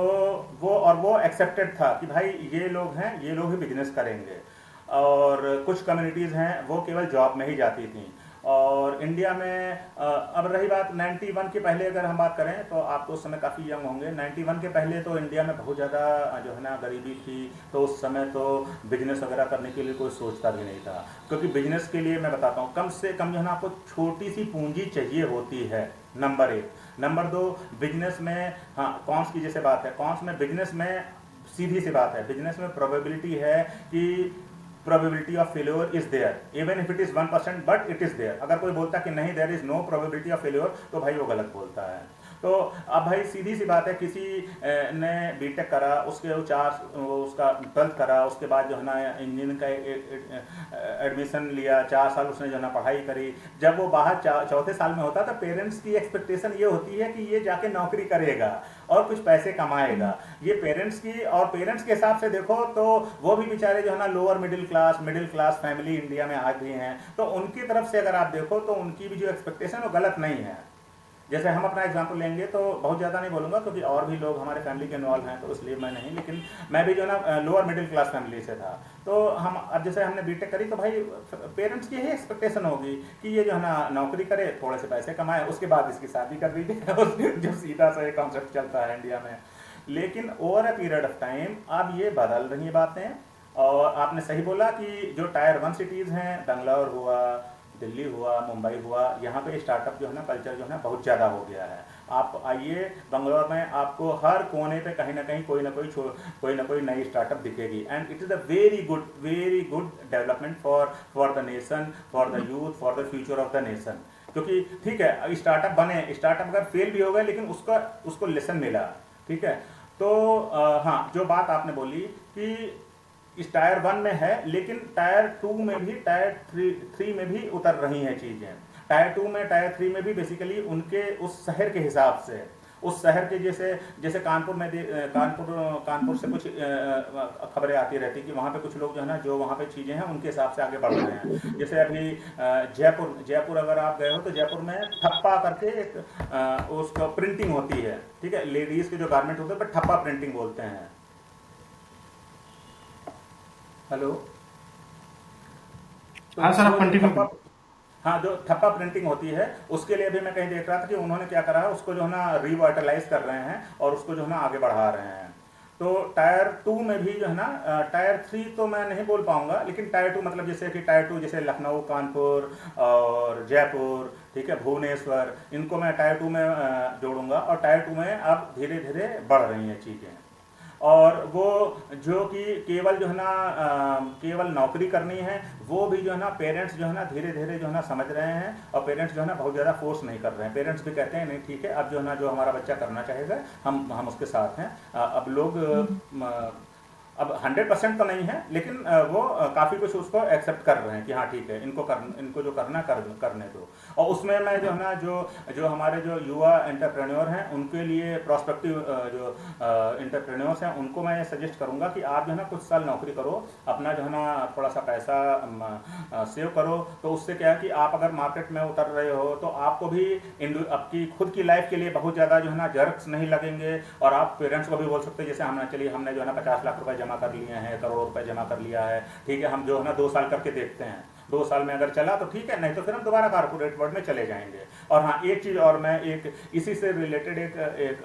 वो एक्सेप्टेड था कि भाई ये लोग हैं, ये लोग ही बिजनेस करेंगे। और कुछ कम्युनिटीज़ हैं वो केवल जॉब में ही जाती थी। और इंडिया में अब रही बात 91 के पहले अगर हम बात करें तो आप तो उस समय काफ़ी यंग होंगे। 91 के पहले तो इंडिया में बहुत ज़्यादा जो है ना गरीबी थी, तो उस समय तो बिजनेस वगैरह करने के लिए कोई सोचता भी नहीं था। क्योंकि बिजनेस के लिए मैं बताता हूँ, कम से कम जो है ना आपको छोटी सी पूंजी चाहिए होती है, नंबर 1। नंबर 2, बिजनेस में, हाँ कॉन्स की जैसे बात है, कॉन्स में बिजनेस में सीधी सी बात है, बिजनेस में प्रोबेबिलिटी है कि probability of failure is there even if it is 1%, but it is there. अगर कोई बोलता कि नहीं there is no probability of failure, तो भाई वो गलत बोलता है। तो अब भाई सीधी सी बात है, किसी ने बीटेक करा, उसके उसका 12th करा, उसके बाद जो है ना इंजीनियरिंग का एडमिशन लिया, 4 साल उसने जो है ना पढ़ाई करी। जब वो बाहर चौथे साल में होता है तो पेरेंट्स की एक्सपेक्टेशन ये होती है कि ये जाके नौकरी करेगा और कुछ पैसे कमाएगा। ये पेरेंट्स की, और पेरेंट्स के हिसाब से देखो तो वो भी बेचारे जो है ना lower middle class family India में आ गई हैं, तो उनकी तरफ से अगर आप देखो तो उनकी भी जो एक्सपेक्टेशन वो गलत नहीं है। जैसे हम अपना एग्जांपल लेंगे तो बहुत ज़्यादा नहीं बोलूँगा क्योंकि और भी लोग हमारे फैमिली के इन्वॉल्व हैं, तो इसलिए मैं नहीं, लेकिन मैं भी जो है ना लोअर मिडिल क्लास फैमिली से था। तो हम अब जैसे हमने बीटेक करी तो भाई पेरेंट्स की यही एक्सपेक्टेशन होगी कि ये जो है ना नौकरी करे, थोड़े से पैसे कमाए, उसके बाद इसकी शादी कर दीजिए जो सीधा सा ये कॉन्सेप्ट चलता है इंडिया में। लेकिन over a period of time अब ये बदल रही हैं बातें। और आपने सही बोला कि जो टायर 1 सिटीज़ हैं, बेंगलोर हुआ, दिल्ली हुआ, मुंबई हुआ, यहाँ पे स्टार्टअप जो है ना कल्चर जो है ना बहुत ज़्यादा हो गया है। आप आइए बेंगलोर में, आपको हर कोने पे कहीं ना कहीं कोई ना कोई नई स्टार्टअप दिखेगी। And it is a very good development for the nation, for the youth, for the future of the nation. क्योंकि ठीक है स्टार्टअप बने, स्टार्टअप अगर फेल भी हो गए लेकिन उसको लेसन मिला, ठीक है। तो हाँ जो बात आपने बोली कि इस टायर 1 में है, लेकिन टायर 2 में भी, टायर 3 में भी उतर रही हैं चीज़ें। टायर 2 में, टायर 3 में भी बेसिकली उनके उस शहर के हिसाब से उस शहर के जैसे जैसे कानपुर में कानपुर कानपुर से कुछ खबरें आती रहती कि वहाँ पे कुछ लोग जो है ना, जो वहाँ पे चीज़ें हैं उनके हिसाब से आगे बढ़ रहे हैं। जैसे अभी जयपुर जयपुर अगर आप गए हो तो जयपुर में ठप्पा करके एक उसका प्रिंटिंग होती है, ठीक है, लेडीज़ के जो गारमेंट होते हैं पर ठप्पा प्रिंटिंग बोलते हैं। हेलो। तो हाँ सर, आप वो जो कंटिन्यू ठप्पा, करें। हाँ, जो ठप्पा प्रिंटिंग होती है उसके लिए भी मैं कहीं देख रहा था कि उन्होंने क्या करा है, उसको जो है ना रिवाइटलाइज कर रहे हैं और उसको जो है ना आगे बढ़ा रहे हैं। तो टायर टू में भी जो है ना, टायर थ्री तो मैं नहीं बोल पाऊंगा, लेकिन टायर टू मतलब जैसे कि टायर टू जैसे लखनऊ, कानपुर और जयपुर, ठीक है, भुवनेश्वर, इनको मैं टायर टू में जोड़ूंगा। और टायर टू में अब धीरे धीरे बढ़ रही हैं चीज़ें। और वो जो कि केवल जो है ना केवल नौकरी करनी है, वो भी जो है ना पेरेंट्स जो है ना धीरे धीरे जो है ना समझ रहे हैं, और पेरेंट्स जो है ना बहुत ज़्यादा फोर्स नहीं कर रहे हैं। पेरेंट्स भी कहते हैं नहीं ठीक है, अब जो है ना जो हमारा बच्चा करना चाहेगा हम उसके साथ हैं। अब लोग अब 100% तो नहीं है, लेकिन वो काफ़ी कुछ उसको एक्सेप्ट कर रहे हैं कि हाँ ठीक है, इनको जो करना करने दो। और उसमें मैं जो है ना जो जो हमारे जो युवा एंटरप्रेन्योर हैं उनके लिए प्रोस्पेक्टिव जो एंटरप्रेन्योर्स हैं उनको मैं सजेस्ट करूंगा कि आप जो है ना कुछ साल नौकरी करो, अपना जो है ना थोड़ा सा पैसा सेव करो। तो उससे क्या है कि आप अगर मार्केट में उतर रहे हो तो आपको भी आपकी खुद की लाइफ के लिए बहुत ज़्यादा जो है ना जर्क्स नहीं लगेंगे। और आप पेरेंट्स को भी बोल सकते हैं जैसे हमने, चलिए हमने जो है ना 50 लाख रुपए जमा कर लिए हैं, करोड़ों रुपए जमा कर लिया है, ठीक है, हम जो है ना 2 साल करके देखते हैं, 2 साल में अगर चला तो ठीक है, नहीं तो फिर हम दोबारा कारपोरेट वर्ल्ड में चले जाएंगे। और हाँ, एक चीज़ और मैं एक इसी से रिलेटेड एक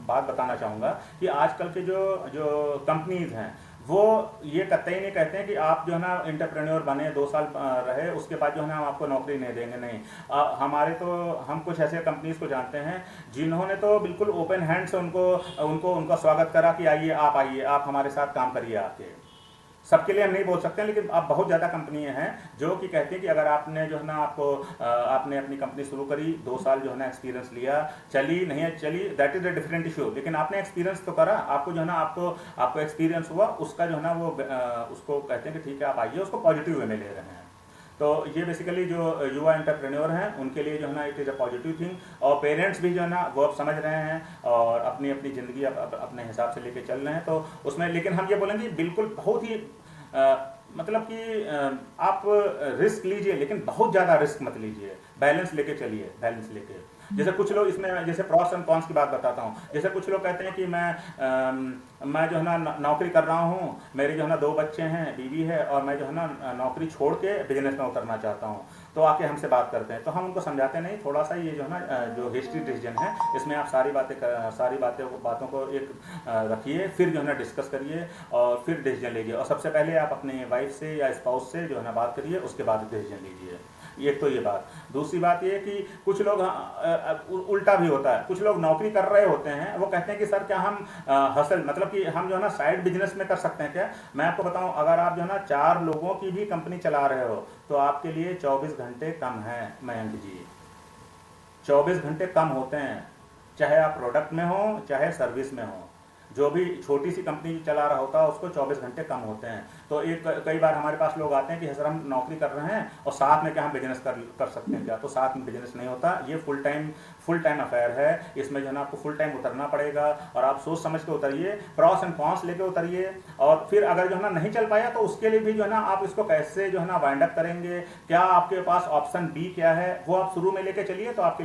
बात बताना चाहूँगा कि आजकल के जो जो कंपनीज हैं वो ये कतई नहीं कहते हैं कि आप जो है ना इंटरप्रेन्योर बने, 2 साल रहे, उसके बाद जो है ना हम आपको नौकरी नहीं देंगे, नहीं। हमारे तो हम कुछ ऐसे कंपनीज को जानते हैं जिन्होंने तो बिल्कुल ओपन हैंड से उनको उनको उनका स्वागत करा कि आइए आप हमारे साथ काम करिए आके। सबके लिए हम नहीं बोल सकते हैं, लेकिन अब बहुत ज़्यादा कंपनियां हैं जो कि कहती हैं कि अगर आपने जो है ना आपने अपनी कंपनी शुरू करी, 2 साल जो है ना एक्सपीरियंस लिया, चली नहीं है चली, that is a different issue, लेकिन आपने एक्सपीरियंस तो करा, आपको जो है ना आपको एक्सपीरियंस हुआ उसका जो है ना वो उसको कहते हैं कि ठीक है आप आइए, उसको पॉजिटिव वे में ले रहे हैं। तो ये बेसिकली जो युवा एंटरप्रेन्योर हैं उनके लिए जो है ना it is a positive thing. और पेरेंट्स भी जो है ना वो अब समझ रहे हैं और अपनी अपनी ज़िंदगी अपने हिसाब से लेके चल रहे हैं। तो उसमें लेकिन हम ये बोलेंगे बिल्कुल बहुत ही मतलब कि आप रिस्क लीजिए, लेकिन बहुत ज़्यादा रिस्क मत लीजिए, बैलेंस लेके चलिए, बैलेंस लेके। जैसे कुछ लोग इसमें, जैसे प्रॉस एंड कॉन्स की बात बताता हूँ, जैसे कुछ लोग कहते हैं कि मैं जो है ना नौकरी कर रहा हूँ, मेरे जो है ना 2 बच्चे हैं, बीवी है, और मैं जो है ना नौकरी छोड़ के बिजनेस में उतरना चाहता हूँ। तो आके हमसे बात करते हैं तो हम उनको समझाते नहीं, थोड़ा सा ये जो है ना जो हिस्ट्री डिसीजन है इसमें आप सारी बातों को एक रखिए, फिर जो है ना डिस्कस करिए और फिर डिसीजन लीजिए। और सबसे पहले आप अपने वाइफ से या स्पाउस से जो है ना बात करिए, उसके बाद डिसीजन लीजिए। एक तो ये बात। दूसरी बात ये कि कुछ लोग उल्टा भी होता है, कुछ लोग नौकरी कर रहे होते हैं, वो कहते हैं कि सर क्या हम हसल मतलब कि हम जो है ना साइड बिजनेस में कर सकते हैं क्या। मैं आपको बताऊं, अगर आप जो है ना 4 लोगों की भी कंपनी चला रहे हो तो आपके लिए 24 घंटे कम है मयंक जी, 24 घंटे कम होते हैं, चाहे आप प्रोडक्ट में हो चाहे सर्विस में हो। जो भी छोटी सी कंपनी चला रहा होता है उसको 24 घंटे कम होते हैं। तो कई बार हमारे पास लोग आते हैं कि सर हम नौकरी कर रहे हैं और साथ में क्या हम बिजनेस कर सकते हैं क्या। तो साथ में बिजनेस नहीं होता, ये फुल टाइम अफेयर है। इसमें जो है ना आपको फुल टाइम उतरना पड़ेगा और आप सोच समझ के उतरिए, प्रॉस एंड कॉन्स लेके उतरिए। और फिर अगर जो है ना नहीं चल पाया तो उसके लिए भी जो है ना आप इसको कैसे जो है ना वाइंड अप करेंगे, क्या आपके पास ऑप्शन बी क्या है, वो आप शुरू में लेके चलिए। तो आपके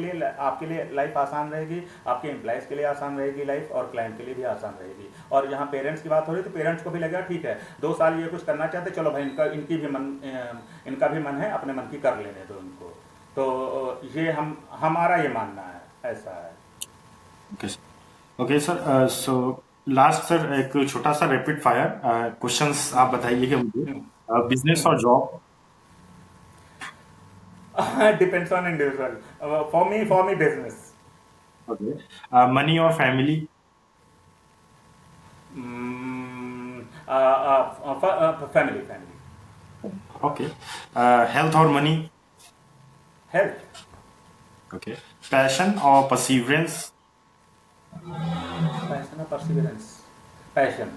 लिए लाइफ आसान रहेगी, आपके एम्प्लॉयज़ के लिए आसान रहेगी लाइफ, और क्लाइंट के लिए भी आसान रहेगी। और यहाँ पेरेंट्स की बात हो रही है तो पेरेंट्स को भी लगेगा ठीक है 2 साल ये कुछ करना चाहते, चलो भाई इनका भी मन है, अपने मन की कर लेने दो इनको। तो ये हमारा ये मानना है, ऐसा है। Okay sir, so last sir एक छोटा सा रैपिड फायर क्वेश्चंस आप बताइएगा मुझे, बिजनेस और job. Depends on individual. For me business. Okay, money और फैमिली। फैमिली। ओके, हेल्थ और मनी। हेल्थ। ओके, पैशन और परसिवरेंस। पैशन और perseverance. Passion.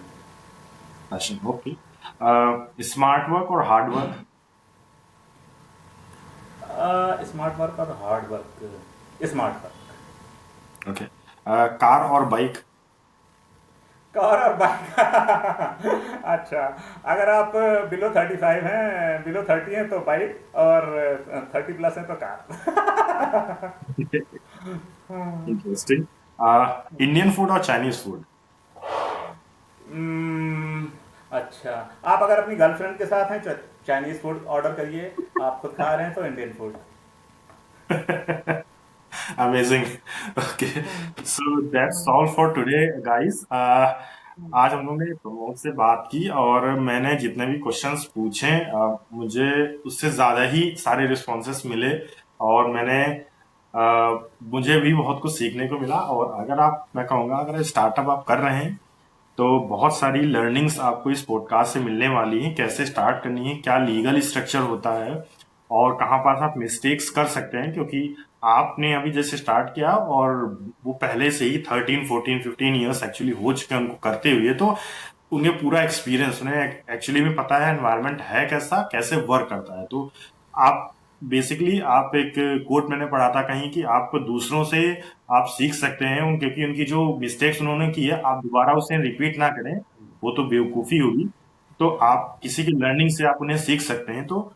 Passion, okay. Smart work और हार्ड वर्क। स्मार्ट वर्क और hard work. Smart work. Okay, car और बाइक। कार और बाइक। अच्छा, अगर आप बिलो 30 हैं तो बाइक, और 30 प्लस हैं तो कार। इंटरेस्टिंग। इंडियन फूड और चाइनीज फूड। हम्म, अच्छा, आप अगर अपनी गर्लफ्रेंड के साथ हैं तो चाइनीज फूड ऑर्डर करिए, आप खुद खा रहे हैं तो Indian food. Amazing. Okay, so that's all for today guys. आज हम लोगों ने प्रमोद से बात की और मैंने जितने भी क्वेश्चंस पूछे मुझे उससे ज्यादा ही सारे रिस्पॉन्सेस मिले। और मुझे भी बहुत कुछ सीखने को मिला। और अगर आप, मैं कहूँगा, अगर स्टार्टअप आप कर रहे हैं तो बहुत सारी लर्निंग्स आपको इस पॉडकास्ट से मिलने वाली हैं। कैसे स्टार्ट करनी है, क्या लीगल स्ट्रक्चर होता है, और कहाँ पास आप मिस्टेक्स कर सकते हैं। क्योंकि आपने अभी जैसे स्टार्ट किया और वो पहले से ही 13 14 15 ईयर्स एक्चुअली हो चुके हैं उनको करते हुए, तो उन्हें पूरा एक्सपीरियंस, उन्हें एक्चुअली में पता है एनवायरनमेंट है कैसा, कैसे वर्क करता है। तो आप बेसिकली, आप एक कोट मैंने पढ़ा था कहीं कि आप दूसरों से आप सीख सकते हैं क्योंकि उनकी जो मिस्टेक्स उन्होंने की है आप दोबारा उसे रिपीट ना करें, वो तो बेवकूफ़ी होगी। तो आप किसी की लर्निंग से आप उन्हें सीख सकते हैं। तो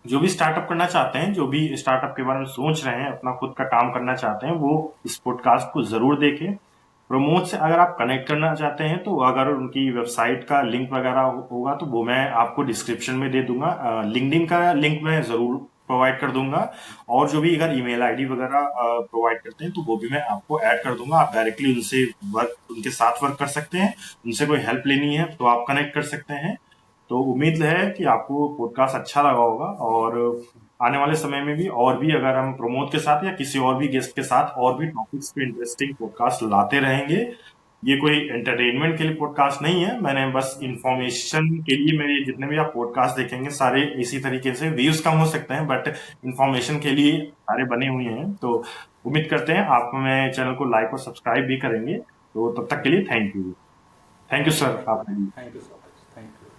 जो भी स्टार्टअप करना चाहते हैं, जो भी स्टार्टअप के बारे में सोच रहे हैं, अपना खुद का काम करना चाहते हैं, वो इस पॉडकास्ट को जरूर देखें। प्रमोद से अगर आप कनेक्ट करना चाहते हैं तो अगर उनकी वेबसाइट का लिंक वगैरह होगा तो वो मैं आपको डिस्क्रिप्शन में दे दूंगा। लिंक्डइन का लिंक मैं जरूर प्रोवाइड कर दूंगा। और जो भी अगर ईमेल आईडी वगैरह प्रोवाइड करते हैं तो वो भी मैं आपको ऐड कर दूंगा। आप डायरेक्टली उनसे वर्क, उनके साथ वर्क कर सकते हैं। उनसे कोई हेल्प लेनी है तो आप कनेक्ट कर सकते हैं। तो उम्मीद है कि आपको पॉडकास्ट अच्छा लगा होगा। और आने वाले समय में भी और भी अगर हम प्रमोद के साथ या किसी और भी गेस्ट के साथ और भी टॉपिक्स पे इंटरेस्टिंग पॉडकास्ट लाते रहेंगे। ये कोई एंटरटेनमेंट के लिए पॉडकास्ट नहीं है, मैंने बस इंफॉर्मेशन के लिए, मेरे जितने भी आप पॉडकास्ट देखेंगे सारे इसी तरीके से, व्यूज कम हो सकते हैं बट इंफॉर्मेशन के लिए सारे बने हुए हैं। तो उम्मीद करते हैं आप हमें चैनल को लाइक और सब्सक्राइब भी करेंगे। तो तब तक के लिए thank you. Thank you sir, thank you, आपने भी। Thank you so much, thank you.